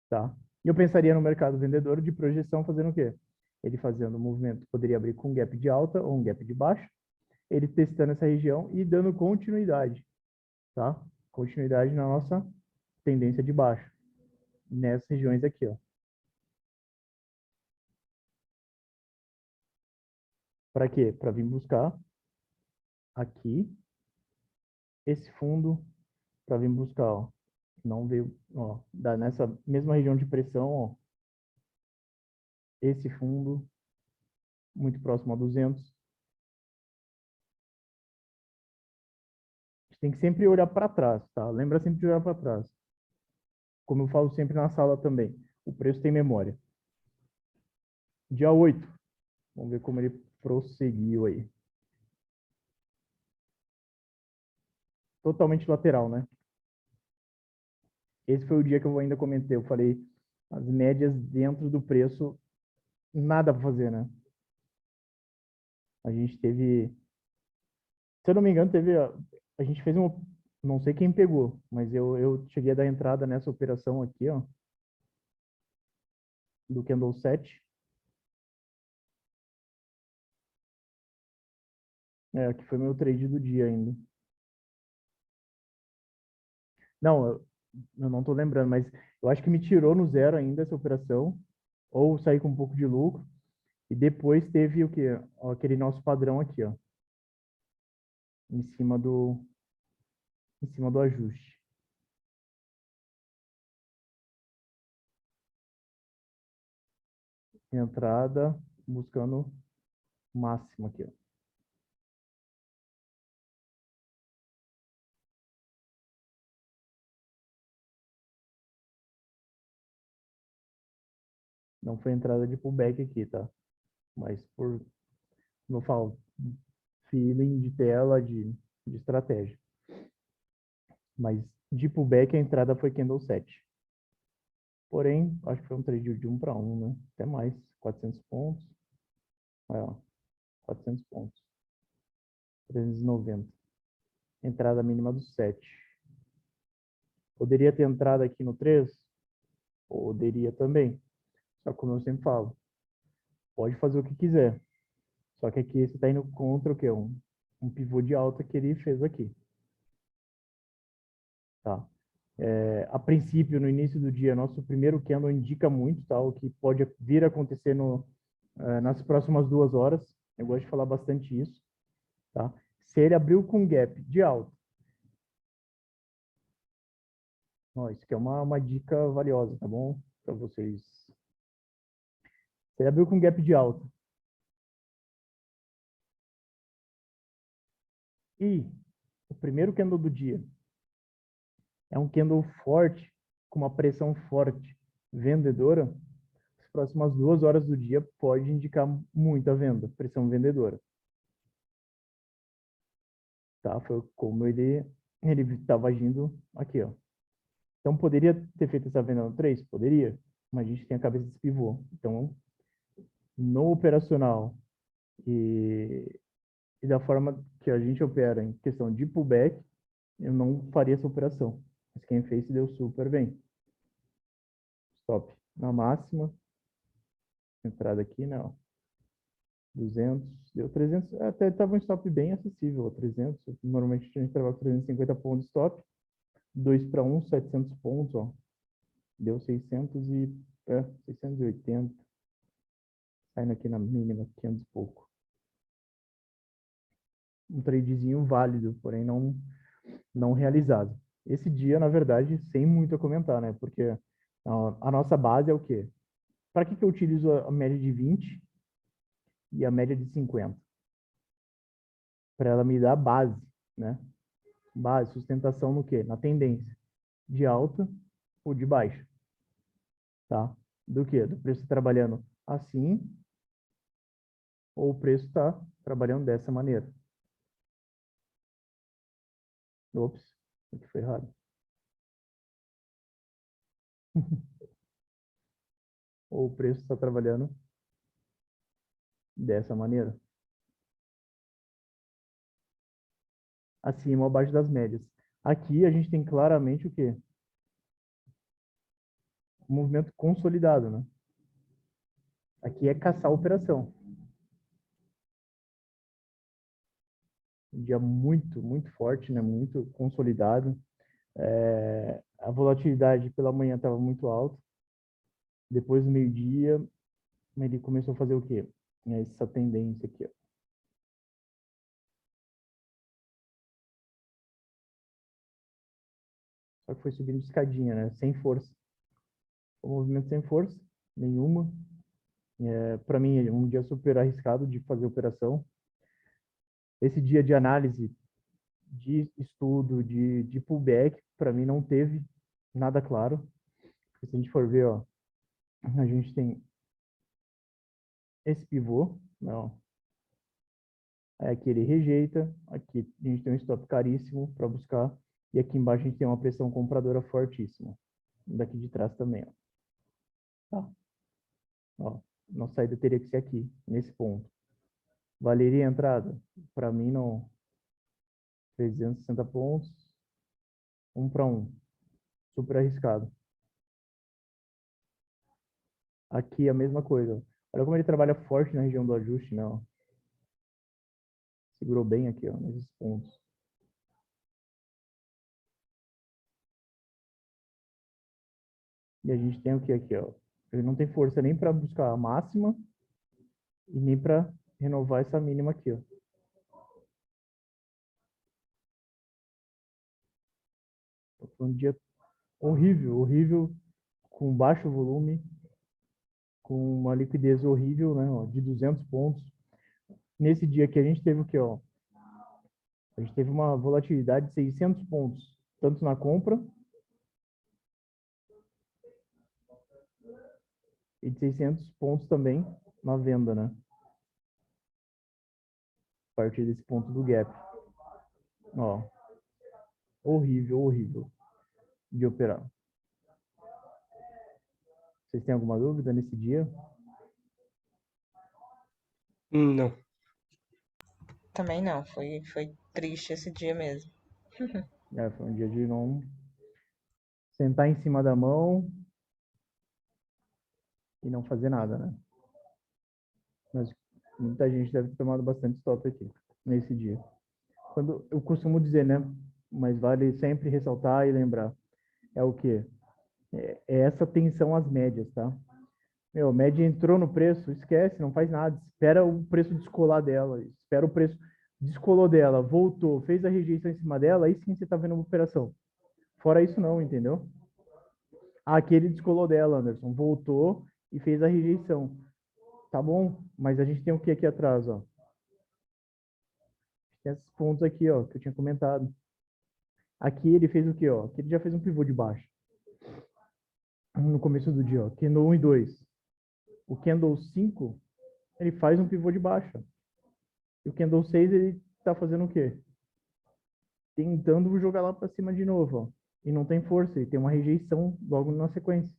tá? E eu pensaria no mercado vendedor de projeção fazendo o quê? Ele fazendo o movimento, poderia abrir com um gap de alta ou um gap de baixa, ele testando essa região e dando continuidade, tá? Continuidade na nossa tendência de baixa, nessas regiões aqui, ó. Para quê? Para vir buscar aqui esse fundo, para vir buscar, ó. Não veio, ó, dá nessa mesma região de pressão, ó, esse fundo muito próximo a 200. A gente tem que sempre olhar para trás, tá? Lembra sempre de olhar para trás. Como eu falo sempre na sala também, o preço tem memória. Dia 8, vamos ver como ele prosseguiu aí. Totalmente lateral, né? Esse foi o dia que eu ainda comentei. Eu falei, as médias dentro do preço, nada para fazer, né? A gente teve, se eu não me engano, a gente fez um, não sei quem pegou, mas eu cheguei a dar entrada nessa operação aqui, ó, do Candle 7. Que foi meu trade do dia ainda. Não, eu não tô lembrando, mas eu acho que me tirou no zero ainda essa operação, ou saí com um pouco de lucro, e depois teve o quê? Ó, aquele nosso padrão aqui, ó, em cima do ajuste. Entrada, buscando máximo aqui, ó. Não foi entrada de pullback aqui, tá? Mas como eu falo, feeling de tela, de estratégia. Mas de pullback a entrada foi candle 7. Porém, acho que foi um trade de 1 para 1, né? Até mais, 400 pontos. Aí, ó, 400 pontos. 390. Entrada mínima do 7. Poderia ter entrado aqui no 3? Poderia também. Só como eu sempre falo, pode fazer o que quiser. Só que aqui você está indo contra o quê? Um pivô de alta que ele fez aqui. Tá? A princípio, no início do dia, nosso primeiro candle indica muito, tá? O que pode vir a acontecer nas próximas 2 horas. Eu gosto de falar bastante isso, tá? Se ele abriu com gap de alta, ó, isso aqui é uma dica valiosa, tá bom? Para vocês. Se ele abriu com gap de alta e o primeiro candle do dia é um candle forte, com uma pressão forte vendedora, as próximas 2 horas do dia pode indicar muita venda, pressão vendedora. Tá? Foi como ele estava agindo aqui, ó. Então, poderia ter feito essa venda no 3? Poderia, mas a gente tem a cabeça desse pivô. Então, no operacional e da forma que a gente opera em questão de pullback, eu não faria essa operação. Mas quem fez se deu super bem. Stop na máxima. Entrada aqui, né? Ó. 200, deu 300. Até estava um stop bem acessível, 300. Normalmente a gente trabalha com 350 pontos de stop. 2 para 1, 700 pontos, ó. Deu 680. Saindo aqui na mínima, 500 e pouco. Um tradezinho válido, porém não realizado. Esse dia, na verdade, sem muito a comentar, né? Porque a nossa base é o quê? Para que eu utilizo a média de 20 e a média de 50? Para ela me dar base, né? Base, sustentação no quê? Na tendência de alta ou de baixa, tá? Do quê? Do preço trabalhando assim ou o preço está trabalhando dessa maneira. Ops, aqui foi errado. Ou o preço está trabalhando dessa maneira. Acima ou abaixo das médias. Aqui a gente tem claramente o quê? Um movimento consolidado, né? Aqui é caçar a operação. Um dia muito, muito forte, né? Muito consolidado. A volatilidade pela manhã estava muito alta. Depois do meio-dia, ele começou a fazer o quê? Essa tendência aqui, ó. Só que foi subindo de escadinha, né? Sem força. O movimento sem força, nenhuma. Para mim, é um dia super arriscado de fazer operação. Esse dia de análise, de estudo, de pullback, para mim não teve nada claro. Porque se a gente for ver, ó, a gente tem esse pivô, não. Aqui ele rejeita, aqui a gente tem um stop caríssimo para buscar, e aqui embaixo a gente tem uma pressão compradora fortíssima. Daqui de trás também, ó. Tá. Ó, nossa saída teria que ser aqui, nesse ponto. Valeria a entrada? Para mim, não. 360 pontos, 1 para 1. Super arriscado. Aqui a mesma coisa. Olha como ele trabalha forte na região do ajuste, né? Ó. Segurou bem aqui, ó, nesses pontos. E a gente tem o que aqui, ó? Ele não tem força nem para buscar a máxima e nem para renovar essa mínima aqui, ó. Foi um dia horrível, horrível, com baixo volume, com uma liquidez horrível, né, ó, de 200 pontos. Nesse dia aqui a gente teve o que, ó? A gente teve uma volatilidade de 600 pontos, tanto na compra e de 600 pontos também na venda, né? A partir desse ponto do gap. Ó, horrível, horrível de operar. Vocês têm alguma dúvida nesse dia? Não. Também não, foi triste esse dia mesmo. Foi um dia de não sentar em cima da mão e não fazer nada, né? Mas muita gente deve ter tomado bastante stop aqui, nesse dia. Quando eu costumo dizer, né? Mas vale sempre ressaltar e lembrar. É o quê? É essa tensão às médias, tá? Meu, a média entrou no preço, esquece, não faz nada. Espera o preço descolar dela. Espera o preço descolou dela, voltou, fez a rejeição em cima dela, aí sim você tá vendo uma operação. Fora isso não, entendeu? Aqui ele descolou dela, Anderson. Voltou e fez a rejeição. Tá bom, mas a gente tem o que aqui atrás, ó? Tem esses pontos aqui, ó, que eu tinha comentado. Aqui ele fez o que, ó? Aqui ele já fez um pivô de baixo. No começo do dia, ó. Candle 1 e 2. O Candle 5, ele faz um pivô de baixa. E o Candle 6, ele tá fazendo o quê? Tentando jogar lá para cima de novo, ó. E não tem força, ele tem uma rejeição logo na sequência.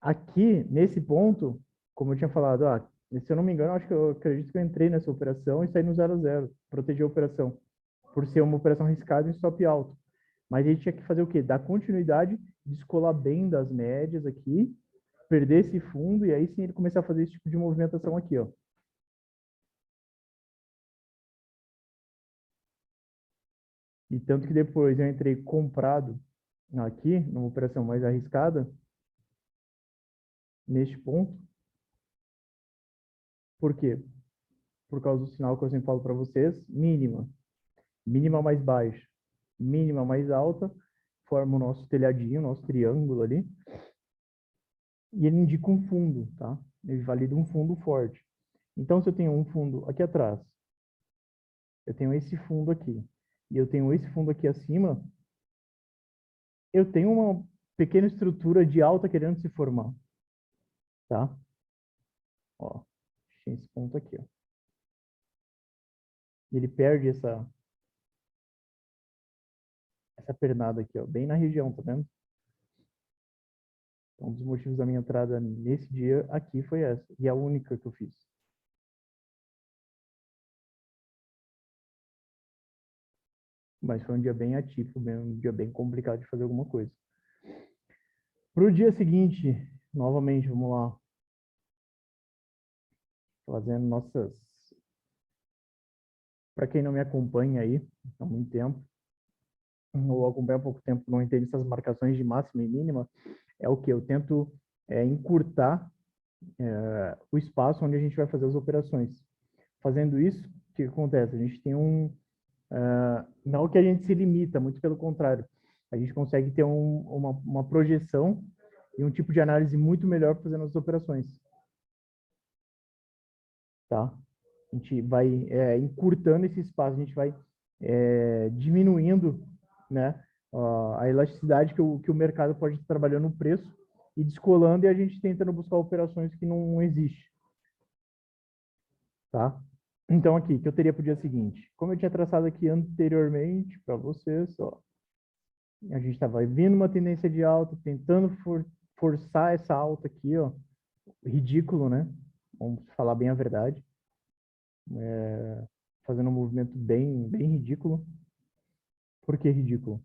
Aqui, nesse ponto, como eu tinha falado, se eu não me engano, eu acredito que eu entrei nessa operação e saí no 0 a 0, proteger a operação, por ser uma operação arriscada e stop alto. Mas a gente tinha que fazer o quê? Dar continuidade, descolar bem das médias aqui, perder esse fundo e aí sim ele começar a fazer esse tipo de movimentação aqui, ó. E tanto que depois eu entrei comprado aqui, numa operação mais arriscada, neste ponto. Por quê? Por causa do sinal que eu sempre falo para vocês, mínima. Mínima mais baixa, mínima mais alta, forma o nosso telhadinho, o nosso triângulo ali. E ele indica um fundo, tá? Ele valida um fundo forte. Então, se eu tenho um fundo aqui atrás, eu tenho esse fundo aqui, e eu tenho esse fundo aqui acima, eu tenho uma pequena estrutura de alta querendo se formar, tá? Ó, tem esse ponto aqui, ó. Ele perde essa pernada aqui, ó, bem na região, tá vendo? Então, um dos motivos da minha entrada nesse dia aqui foi essa, e a única que eu fiz. Mas foi um dia bem atípico, um dia bem complicado de fazer alguma coisa. Para o dia seguinte, novamente, vamos lá. Fazendo nossas... Para quem não me acompanha aí há muito tempo, ou acompanha há pouco tempo, não entende essas marcações de máxima e mínima, é o que? Eu tento encurtar o espaço onde a gente vai fazer as operações. Fazendo isso, o que acontece? A gente tem não que a gente se limita, muito pelo contrário. A gente consegue ter uma projeção e um tipo de análise muito melhor para fazer nossas operações. Tá? A gente vai encurtando esse espaço, a gente vai diminuindo, né, a elasticidade que o mercado pode estar trabalhando no preço e descolando, e a gente tentando buscar operações que não existem. Tá? Então, aqui, que eu teria para o dia seguinte? Como eu tinha traçado aqui anteriormente para vocês, ó, a gente estava vindo uma tendência de alta, tentando forçar essa alta aqui, ó, ridículo, né? Vamos falar bem a verdade. Fazendo um movimento bem ridículo. Por que ridículo?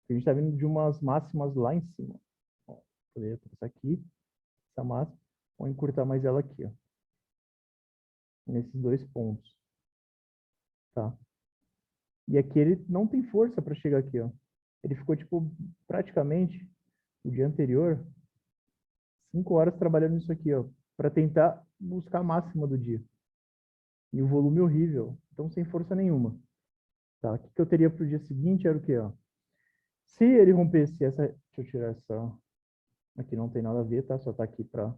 Porque a gente está vindo de umas máximas lá em cima. Ó, poderia traçar aqui, essa máxima, ou encurtar mais ela aqui, ó, nesses dois pontos. Tá? E aqui ele não tem força para chegar aqui, ó. Ele ficou, tipo, praticamente o dia anterior, 5 horas trabalhando nisso aqui, ó, para tentar buscar a máxima do dia. E o volume horrível, então sem força nenhuma. Tá? O que eu teria para o dia seguinte era o quê, ó? Se ele rompesse essa... Deixa eu tirar essa... Aqui não tem nada a ver, tá? Só tá aqui para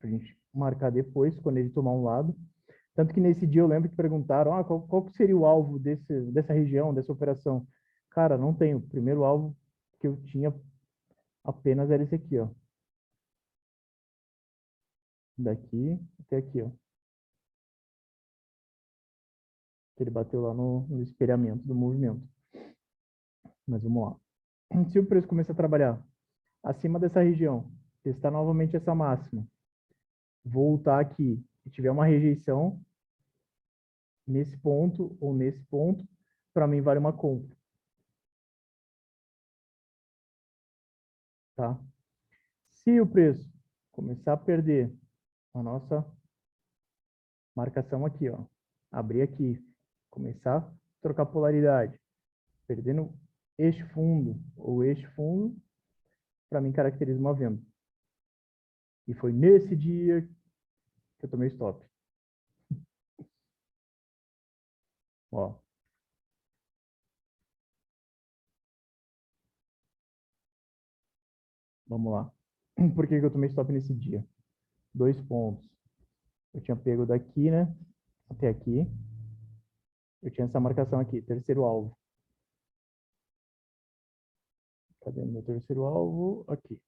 a gente marcar depois, quando ele tomar um lado. Tanto que nesse dia eu lembro que perguntaram, qual que seria o alvo dessa região, dessa operação? Cara, não tenho. O primeiro alvo que eu tinha apenas era esse aqui, ó. Daqui até aqui, ó. Que ele bateu lá no espelhamento do movimento. Mas vamos lá. Se o preço começar a trabalhar acima dessa região, testar novamente essa máxima, voltar aqui e tiver uma rejeição nesse ponto ou nesse ponto, para mim vale uma compra. Tá? Se o preço começar a perder a nossa marcação aqui, ó, abrir aqui, começar a trocar polaridade, perdendo este fundo ou este fundo, para mim caracteriza uma venda. E foi nesse dia que eu tomei stop. Ó. Vamos lá. Por que eu tomei stop nesse dia? 2 pontos. Eu tinha pego daqui, né? Até aqui. Eu tinha essa marcação aqui, terceiro alvo. Cadê o meu terceiro alvo? Aqui.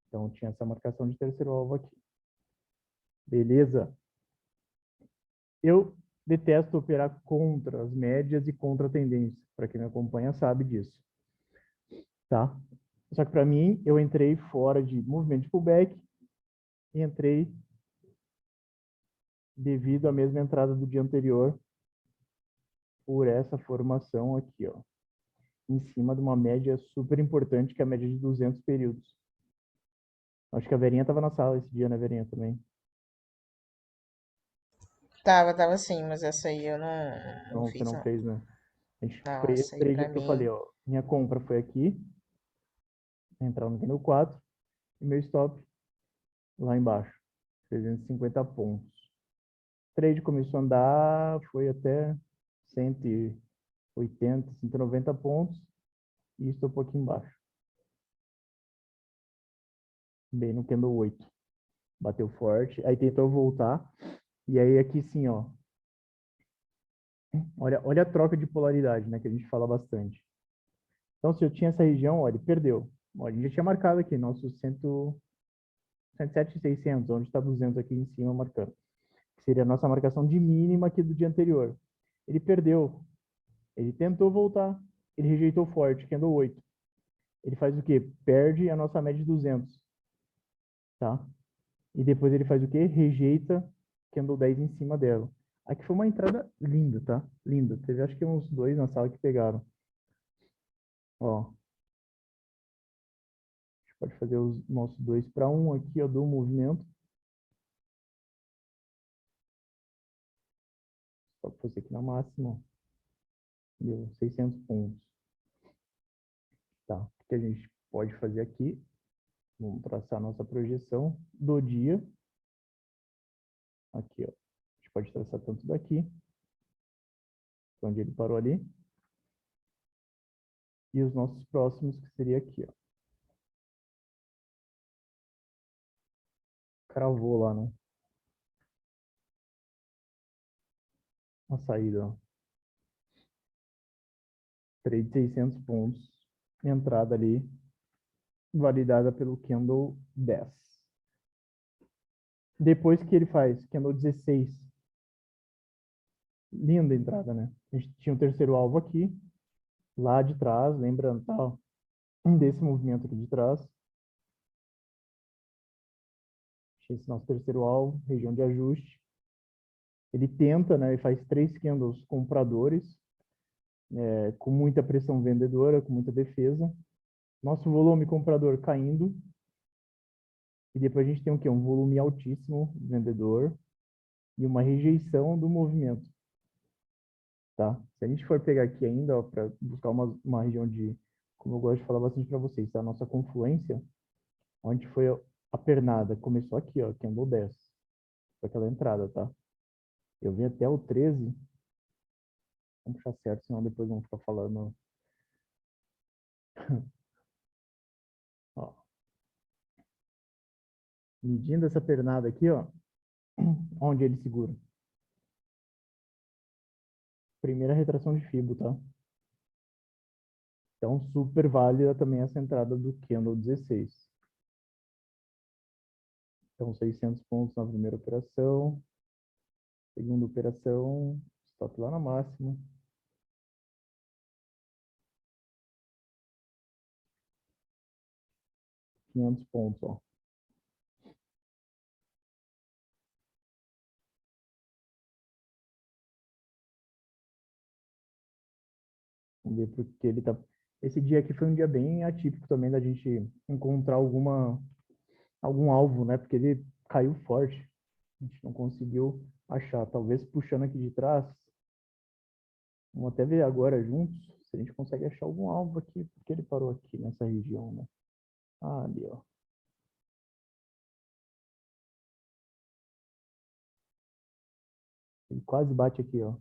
Então, tinha essa marcação de terceiro alvo aqui. Beleza? Eu detesto operar contra as médias e contra a tendência. Para quem me acompanha sabe disso. Tá? Só que para mim, eu entrei fora de movimento de pullback e entrei devido à mesma entrada do dia anterior por essa formação aqui, ó, em cima de uma média super importante, que é a média de 200 períodos. Acho que a Verinha estava na sala esse dia, né, Verinha, também? Tava sim, mas essa aí eu não Não, você fiz, não não. fez, né? Não, Foi essa esse aí trade pra que eu mim. falei, ó. Minha compra foi aqui, entrar no candle 4, e meu stop lá embaixo, 350 pontos. O trade começou a andar, foi até 180, 190 pontos, e estou um pouquinho embaixo. Bem no candle 8. Bateu forte, aí tentou voltar, e aí aqui sim, ó. Olha a troca de polaridade, né, que a gente fala bastante. Então, se eu tinha essa região, ó, ele perdeu. Ó, a gente já tinha marcado aqui, nosso 107,600, onde está 200 aqui em cima marcando. Que seria a nossa marcação de mínima aqui do dia anterior. Ele perdeu. Ele tentou voltar. Ele rejeitou forte, candle 8. Ele faz o quê? Perde a nossa média de 200. Tá? E depois ele faz o quê? Rejeita candle 10 em cima dela. Aqui foi uma entrada linda, tá? Linda. Teve acho que uns 2 na sala que pegaram. Ó. A gente pode fazer os nossos 2 para 1 aqui, ó, do movimento. Só que fosse aqui na máxima. Deu 600 pontos. Tá? O que a gente pode fazer aqui? Vamos traçar a nossa projeção do dia. Aqui, ó. A gente pode traçar tanto daqui, onde ele parou ali, e os nossos próximos, que seria aqui, ó. cravou lá, né? A saída, ó. Trade 600 pontos. Entrada ali, validada pelo candle 10. Depois que ele faz candle 16. Linda entrada, né? A gente tinha o terceiro alvo aqui, lá de trás, lembrando, tal, desse movimento aqui de trás. Esse nosso terceiro alvo, região de ajuste. Ele tenta, né, e faz 3 candles compradores, com muita pressão vendedora, com muita defesa. Nosso volume comprador caindo. E depois a gente tem o quê? Um volume altíssimo vendedor e uma rejeição do movimento. Tá? Se a gente for pegar aqui ainda, para buscar uma região de, como eu gosto de falar bastante para vocês, tá? A nossa confluência, onde foi a pernada, começou aqui, ó, candle 10. Foi aquela entrada, tá? Eu vim até o 13. Vamos puxar certo, senão depois vamos ficar falando. Ó. Medindo essa pernada aqui, ó, onde ele segura. Primeira retração de Fibo, tá? Então, super válida também essa entrada do candle 16. Então, 600 pontos na primeira operação. Segunda operação, stop lá na máxima. R$ 500 pontos, ó. Vamos ver porque ele tá... Esse dia aqui foi um dia bem atípico também da gente encontrar algum alvo, né? Porque ele caiu forte. A gente não conseguiu achar. Talvez puxando aqui de trás. Vamos até ver agora juntos se a gente consegue achar algum alvo aqui. Porque ele parou aqui nessa região, né? Ah, ali, ó. Ele quase bate aqui, ó.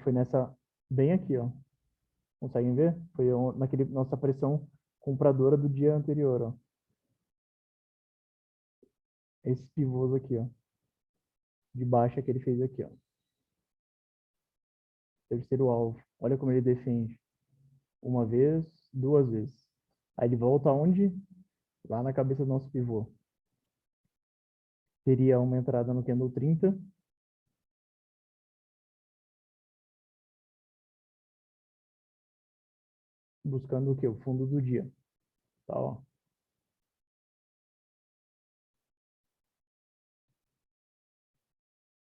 Foi nessa... Bem aqui, ó. Conseguem ver? Foi naquele nossa pressão compradora do dia anterior, ó. Esses pivôs aqui, ó. De baixa que ele fez aqui, ó. Terceiro alvo. Olha como ele defende. Uma vez, duas vezes. Aí ele volta aonde? Lá na cabeça do nosso pivô. Teria uma entrada no candle 30. Buscando o quê? O fundo do dia. Tá, ó.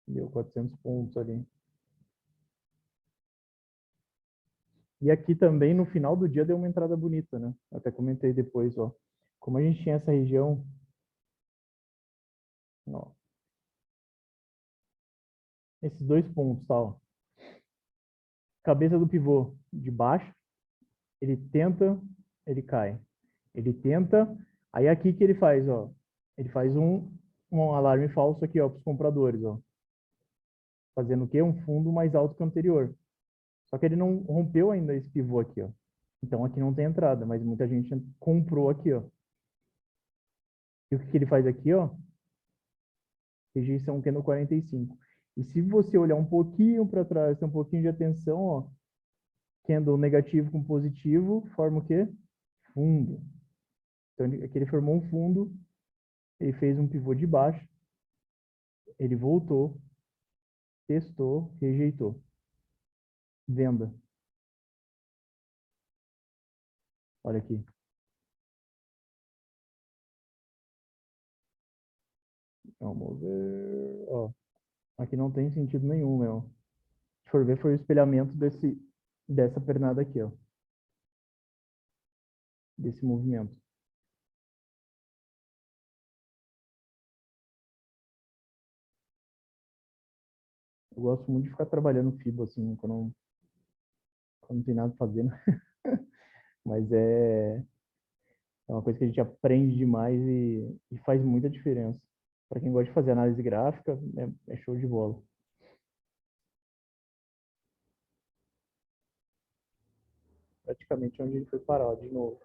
Deu 400 pontos ali. E aqui também, no final do dia, deu uma entrada bonita, né? Até comentei depois, ó. Como a gente tinha essa região... Ó, esses 2 pontos, tá, ó. Cabeça do pivô de baixo. Ele tenta, ele cai. Ele tenta... Aí aqui que ele faz, ó. Ele faz um alarme falso aqui, ó, para os compradores, ó. Fazendo o quê? Um fundo mais alto que o anterior. Só que ele não rompeu ainda esse pivô aqui, ó. Então aqui não tem entrada, mas muita gente comprou aqui, ó. E o que ele faz aqui, ó? Rejeição candle 45. E se você olhar um pouquinho para trás, tem um pouquinho de atenção, ó. Candle negativo com positivo, forma o quê? Fundo. Então aqui ele formou um fundo, ele fez um pivô de baixo, ele voltou, testou, rejeitou. Venda. Olha aqui. Vamos ver. Ó, aqui não tem sentido nenhum, meu. Se for ver, foi o espelhamento dessa pernada aqui, ó. Desse movimento. Eu gosto muito de ficar trabalhando FIBO, assim, quando não tem nada pra fazer, né? Mas é uma coisa que a gente aprende demais e faz muita diferença. Para quem gosta de fazer análise gráfica, é show de bola. Praticamente praticamente onde ele foi parar de novo.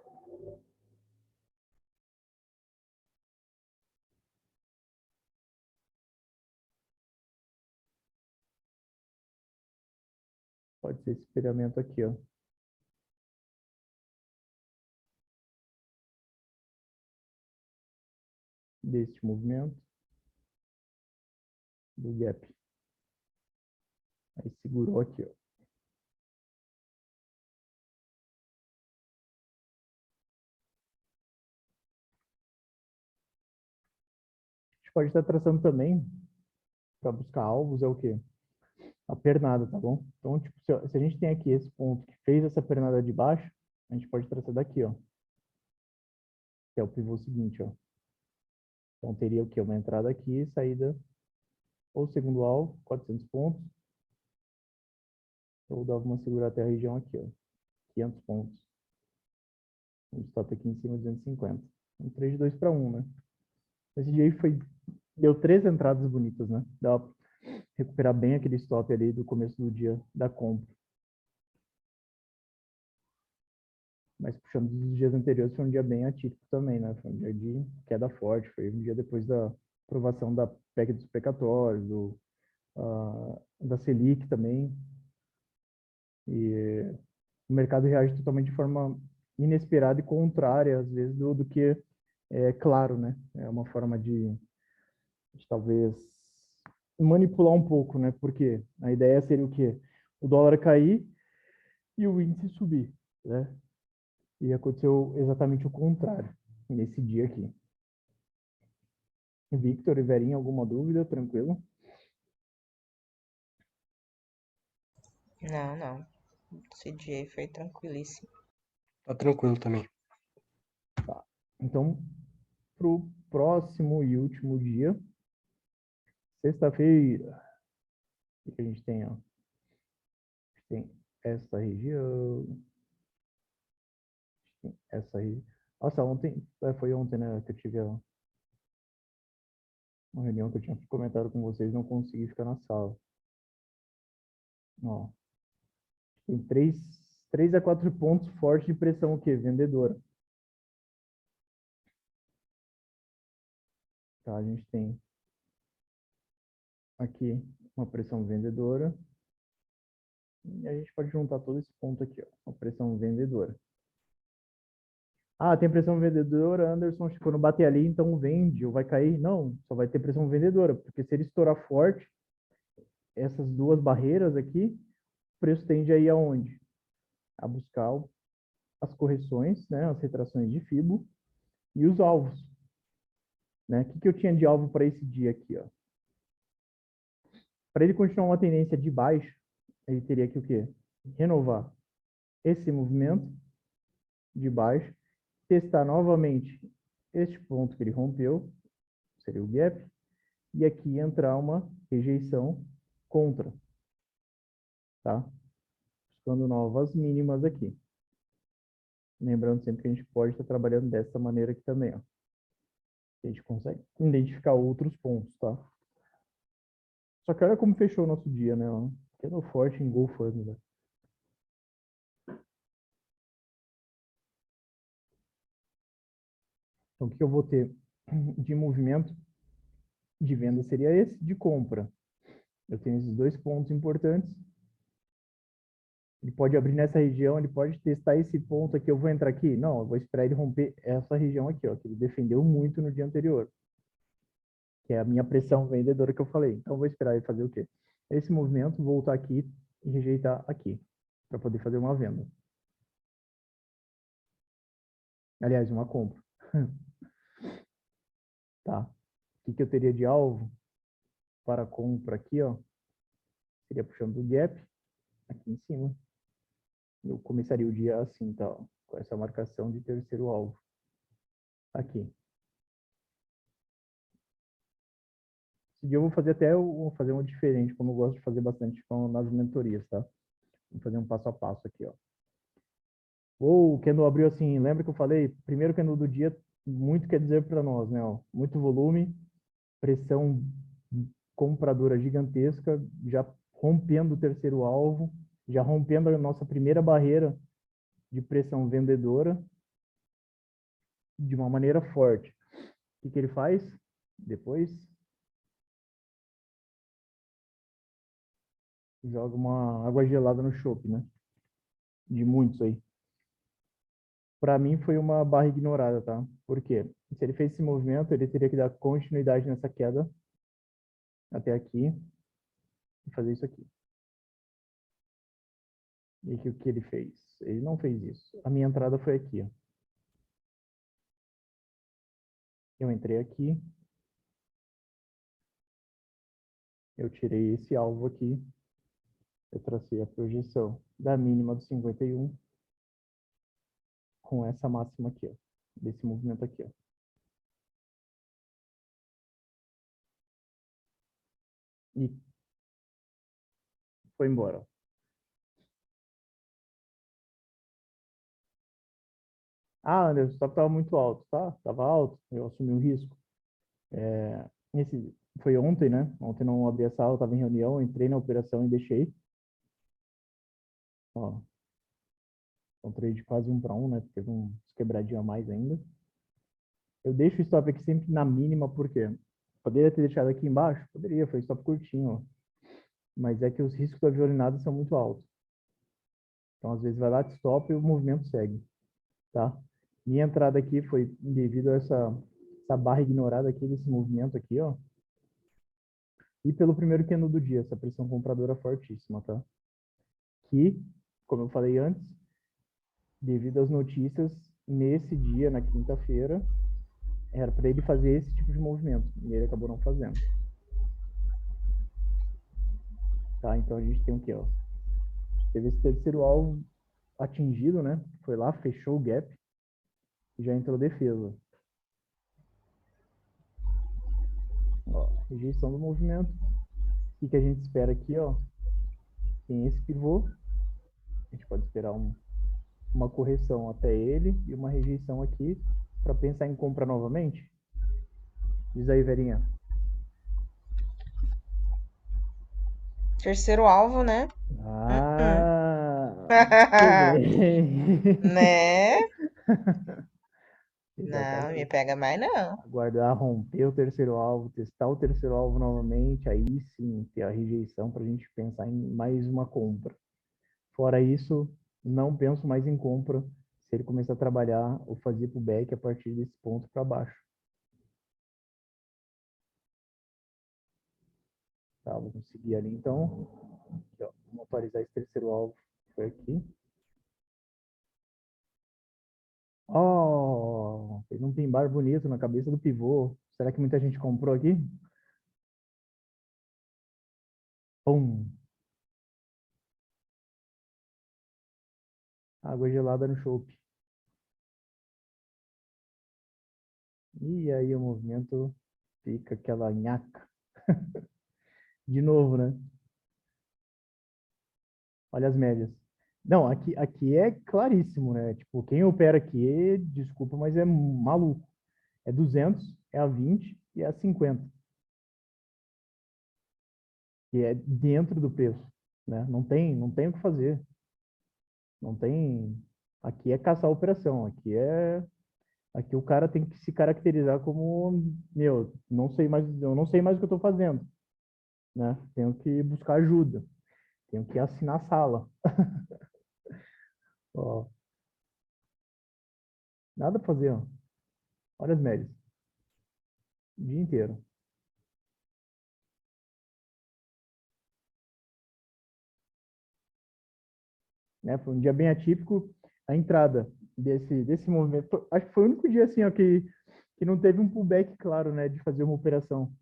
Pode ser esse espelhamento aqui, ó. Deste movimento. Do gap. Aí segurou aqui, ó. A gente pode estar traçando também, para buscar alvos, é o quê? A pernada, tá bom? Então, tipo, se a gente tem aqui esse ponto que fez essa pernada de baixo, a gente pode traçar daqui, ó. Que é o pivô seguinte, ó. Então, teria o quê? Uma entrada aqui, saída, ou segundo alvo, 400 pontos, ou dava uma segurada até a região aqui, ó. 500 pontos. O stop aqui em cima, 250. Um 3 de 2 para 1, né? Esse dia aí deu 3 entradas bonitas, né? Dá pra recuperar bem aquele stop ali do começo do dia da compra. Mas puxando dos dias anteriores, foi um dia bem atípico também, né? Foi um dia de queda forte, foi um dia depois da aprovação da PEC dos precatórios, da Selic também. E o mercado reage totalmente de forma inesperada e contrária, às vezes, do que é claro, né? É uma forma de talvez manipular um pouco, né? Porque a ideia seria o quê? O dólar cair e o índice subir, né? E aconteceu exatamente o contrário nesse dia aqui. Victor, Iverinha, alguma dúvida? Tranquilo? Não, não. Esse dia aí foi tranquilíssimo. Tá tranquilo também. Tá. Então, para o próximo e último dia, sexta-feira, o que a gente tem? Ó? Tem essa região, tem essa região. Nossa, foi ontem, né, que eu tive uma reunião que eu tinha comentado com vocês, não consegui ficar na sala. Ó, tem 3 a 4 pontos fortes de pressão, o quê? Vendedora. Tá, a gente tem aqui uma pressão vendedora. E a gente pode juntar todo esse ponto aqui, ó, uma pressão vendedora. Ah, tem pressão vendedora, Anderson, quando bater ali, então vende ou vai cair? Não, só vai ter pressão vendedora, porque se ele estourar forte, essas duas barreiras aqui, o preço tende a ir aonde? A buscar as correções, né, as retrações de Fibo e os alvos. Né? O que eu tinha de alvo para esse dia aqui? Ó? Para ele continuar uma tendência de baixo, ele teria que o quê? Renovar esse movimento de baixo, testar novamente este ponto que ele rompeu, seria o gap, e aqui entrar uma rejeição contra, tá? Buscando novas mínimas aqui. Lembrando sempre que a gente pode estar trabalhando dessa maneira aqui também, ó. A gente consegue identificar outros pontos, tá? Só que olha como fechou o nosso dia, né? Ó. Pequeno forte engolfando, né? Então, o que eu vou ter de movimento de venda seria esse, de compra. Eu tenho esses dois pontos importantes. Ele pode abrir nessa região, ele pode testar esse ponto aqui. Eu vou entrar aqui? Não, eu vou esperar ele romper essa região aqui, ó, que ele defendeu muito no dia anterior, que é a minha pressão vendedora que eu falei. Então, eu vou esperar ele fazer o quê? Esse movimento, voltar aqui e rejeitar aqui, para poder fazer uma venda. Aliás, uma compra. Tá? O que eu teria de alvo para compra aqui, ó? Seria puxando o gap aqui em cima. Eu começaria o dia assim, tá? Ó, com essa marcação de terceiro alvo. Aqui. Esse dia eu vou fazer vou fazer uma diferente, como eu gosto de fazer bastante nas mentorias, tá? Vou fazer um passo a passo aqui, ó. O candle abriu assim, lembra que eu falei? Primeiro candle do dia, muito quer dizer para nós, né? Ó, muito volume, pressão compradora gigantesca, já rompendo o terceiro alvo, já rompendo a nossa primeira barreira de pressão vendedora de uma maneira forte. O que ele faz? Depois joga uma água gelada no chopp, né? De muitos aí. Para mim foi uma barra ignorada, tá? Por quê? Se ele fez esse movimento, ele teria que dar continuidade nessa queda até aqui e fazer isso aqui. E o que ele fez? Ele não fez isso. A minha entrada foi aqui, ó. Eu entrei aqui, eu tirei esse alvo aqui, eu tracei a projeção da mínima do 51 com essa máxima aqui, ó, desse movimento aqui, ó. E foi embora. Ah, Anderson, o stop estava muito alto, tá? Estava alto, eu assumi um risco. Esse foi ontem, né? Ontem não abri a sala, estava em reunião, entrei na operação e deixei. Ó, um trade quase 1 para 1, né? Teve um quebradinho a mais ainda. Eu deixo o stop aqui sempre na mínima, porque poderia ter deixado aqui embaixo? Poderia, foi stop curtinho, ó. Mas é que os riscos da violinada são muito altos. Então, às vezes, vai lá de stop e o movimento segue, tá? Minha entrada aqui foi devido a essa barra ignorada aqui, desse movimento aqui, ó. E pelo primeiro candle do dia, essa pressão compradora fortíssima, tá? Que, como eu falei antes, devido às notícias, nesse dia, na quinta-feira, era para ele fazer esse tipo de movimento. E ele acabou não fazendo. Tá? Então a gente tem o quê, ó? Teve esse terceiro alvo atingido, né? Foi lá, fechou o gap e já entrou defesa. Ó, rejeição do movimento. O que a gente espera aqui, ó? Tem esse pivô. A gente pode esperar uma correção até ele e uma rejeição aqui para pensar em compra novamente. Diz aí, Verinha. Terceiro alvo, né? Ah, muito bem. Né? Não, me Exatamente. pega mais não. Aguardar romper o terceiro alvo, testar o terceiro alvo novamente, aí sim ter a rejeição para a gente pensar em mais uma compra. Fora isso, não penso mais em compra se ele começar a trabalhar ou fazer pullback a partir desse ponto para baixo. Tá, vou conseguir ali então. Aqui, ó, vamos atualizar esse terceiro alvo. Foi aqui. Oh, fez um pimbar bonito na cabeça do pivô. Será que muita gente comprou aqui? Pum. Água gelada no chope. E aí o movimento fica aquela nhaca. De novo, né? Olha as médias. Não, aqui é claríssimo, né? Tipo, quem opera aqui, desculpa, mas é maluco. É 200, é a 20 e é a 50. Que é dentro do preço, né? Não tem o que fazer. Não tem... Aqui é caçar a operação. Aqui o cara tem que se caracterizar como, meu, não sei mais, eu não sei mais o que eu estou fazendo, né? Tenho que buscar ajuda. Tenho que assinar a sala. Ó, nada para fazer, ó. Olha as médias. O dia inteiro. Né? Foi um dia bem atípico. A entrada desse movimento, acho que foi o único dia assim, ó, que não teve um pullback claro, né, de fazer uma operação.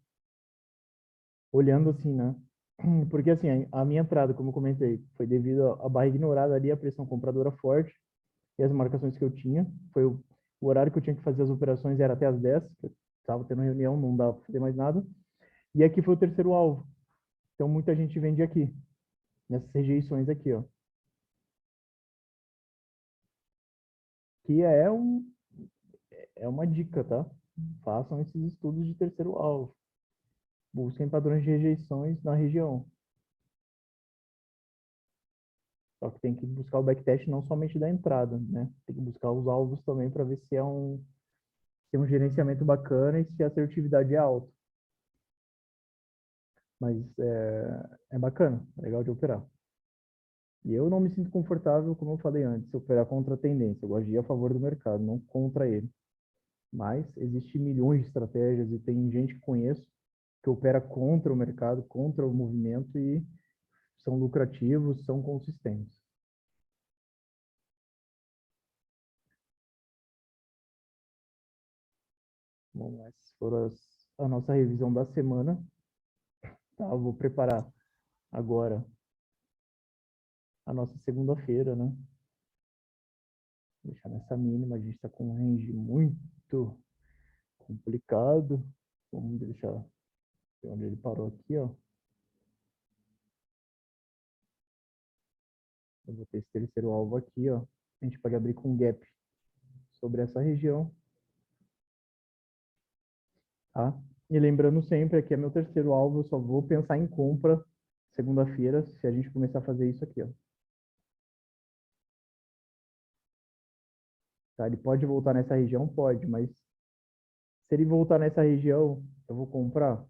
Olhando assim, né? Porque assim, a minha entrada, como eu comentei, foi devido à barra ignorada ali, a pressão compradora forte e as marcações que eu tinha. Foi o horário que eu tinha que fazer as operações era até as 10, que eu estava tendo reunião, não dava para fazer mais nada. E aqui foi o terceiro alvo. Então muita gente vende aqui, nessas rejeições aqui, ó. Que é uma dica, tá? Façam esses estudos de terceiro alvo. Busquem padrões de rejeições na região. Só que tem que buscar o backtest não somente da entrada, né? Tem que buscar os alvos também para ver se é um gerenciamento bacana e se a assertividade é alta. Mas é bacana, é legal de operar. E eu não me sinto confortável, como eu falei antes, operar contra a tendência. Eu gosto de ir a favor do mercado, não contra ele. Mas existem milhões de estratégias e tem gente que conheço que opera contra o mercado, contra o movimento e são lucrativos, são consistentes. Bom, essas foram a nossa revisão da semana. Tá, eu vou preparar agora a nossa segunda-feira, né? Vou deixar nessa mínima, a gente está com um range muito complicado. Vamos deixar onde ele parou aqui, ó. Eu vou ter esse terceiro alvo aqui, ó. A gente pode abrir com gap sobre essa região, tá? E lembrando sempre, aqui é meu terceiro alvo, eu só vou pensar em compra segunda-feira, se a gente começar a fazer isso aqui, ó. Tá? Ele pode voltar nessa região? Pode, mas se ele voltar nessa região, eu vou comprar?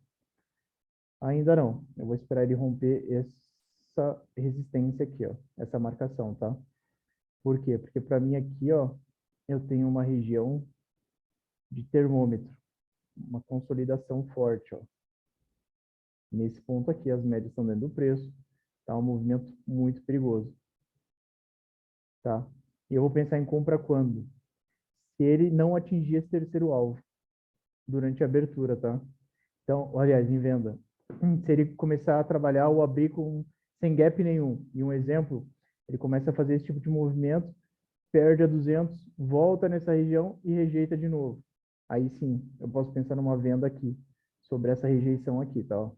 Ainda não. Eu vou esperar ele romper essa resistência aqui, ó, essa marcação, tá? Por quê? Porque para mim aqui, ó, eu tenho uma região de termômetro, uma consolidação forte, ó. Nesse ponto aqui, as médias estão dentro do preço, tá um movimento muito perigoso, tá? E eu vou pensar em compra quando? Se ele não atingir esse terceiro alvo durante a abertura, tá? Então, aliás, em venda. Se ele começar a trabalhar ou abrir sem gap nenhum, e um exemplo, ele começa a fazer esse tipo de movimento, perde a 200, volta nessa região e rejeita de novo. Aí sim, eu posso pensar numa venda aqui, sobre essa rejeição aqui, tá?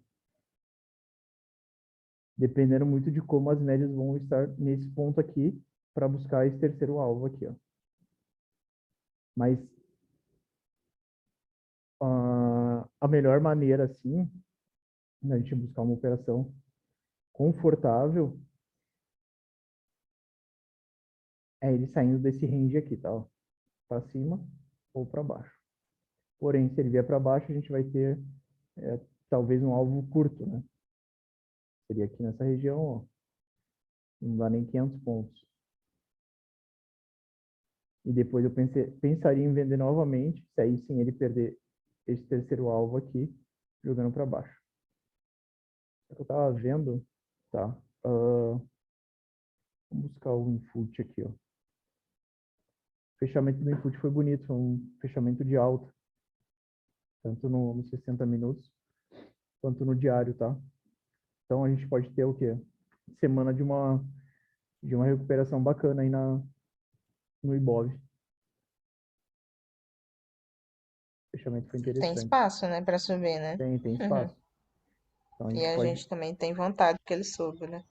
Dependendo muito de como as médias vão estar nesse ponto aqui, para buscar esse terceiro alvo aqui, ó. Mas a melhor maneira, assim, a gente buscar uma operação confortável é ele saindo desse range aqui, tá? Para cima ou para baixo. Porém, se ele vier para baixo, a gente vai ter talvez um alvo curto, né? Seria aqui nessa região, ó. Não dá nem 500 pontos. E depois eu pensaria em vender novamente, se aí sim ele perder esse terceiro alvo aqui, jogando para baixo. Eu estava vendo, tá? Vamos buscar o input aqui, ó. O fechamento do input foi bonito, foi um fechamento de alta, tanto no 60 minutos quanto no diário, tá? Então a gente pode ter o quê? Semana de uma recuperação bacana aí no Ibov. O fechamento foi Tem interessante. espaço, né, para subir, né? Tem espaço. Então a E gente a pode. gente também tem vontade que ele suba, né?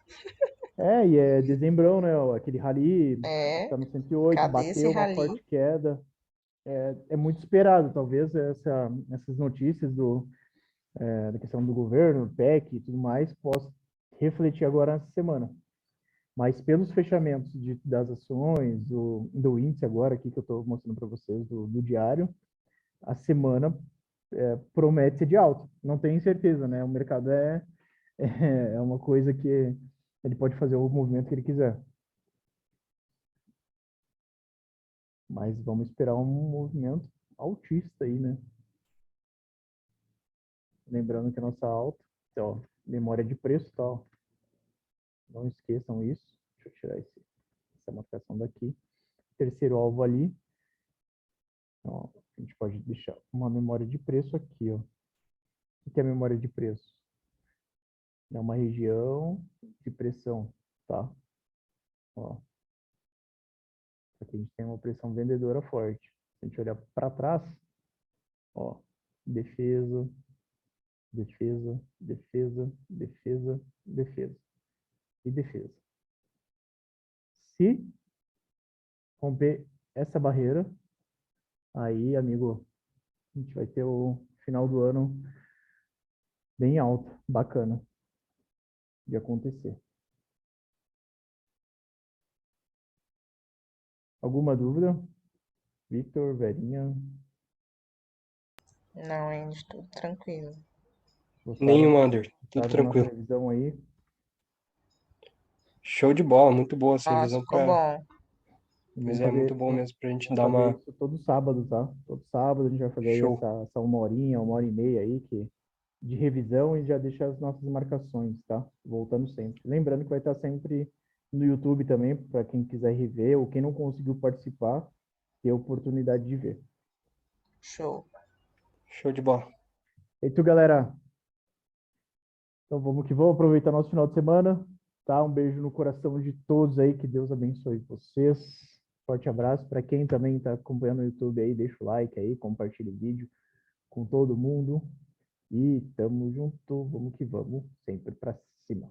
E é dezembrão, né? Aquele rally É, está no 108, cadê esse bateu uma rally? forte queda. É muito esperado, talvez, essas notícias da questão do governo, PEC e tudo mais, possa refletir agora nessa semana. Mas pelos fechamentos das ações, do índice agora aqui que eu estou mostrando para vocês, do diário, a semana promete ser de alta. Não tenho certeza, né? O mercado é uma coisa que ele pode fazer o movimento que ele quiser. Mas vamos esperar um movimento altista aí, né? Lembrando que a nossa alta, ó, memória de preço, tá? Ó. Não esqueçam isso. Deixa eu tirar essa marcação daqui. Terceiro alvo ali. Ó, a gente pode deixar uma memória de preço aqui, ó. O que é memória de preço? É uma região de pressão, tá? Ó, aqui a gente tem uma pressão vendedora forte. Se a gente olhar para trás, ó, defesa, defesa, defesa, defesa, defesa e defesa. Se romper essa barreira, aí, amigo, a gente vai ter o final do ano bem alto, bacana de acontecer. Alguma dúvida? Victor, Verinha, Não, Andy, tudo tranquilo. Nenhum under, tudo gostaram da nossa tranquilo. revisão aí? Show de bola, muito boa essa Nossa, revisão ficou para. bom. Mas é muito bom mesmo pra gente Vamos dar fazer uma. isso todo sábado, tá? Todo sábado a gente vai fazer aí Show. essa 1 horinha, 1 hora e meia aí de revisão e já deixa as nossas marcações, tá? Voltando sempre. Lembrando que vai estar sempre no YouTube também, para quem quiser rever ou quem não conseguiu participar, ter a oportunidade de ver. Show. Show de bola. Feito, galera. Então vamos que vamos aproveitar nosso final de semana, tá? Um beijo no coração de todos aí, que Deus abençoe vocês. Forte abraço para quem também está acompanhando no YouTube aí, deixa o like aí, compartilha o vídeo com todo mundo. E tamo junto, vamos que vamos, sempre para cima.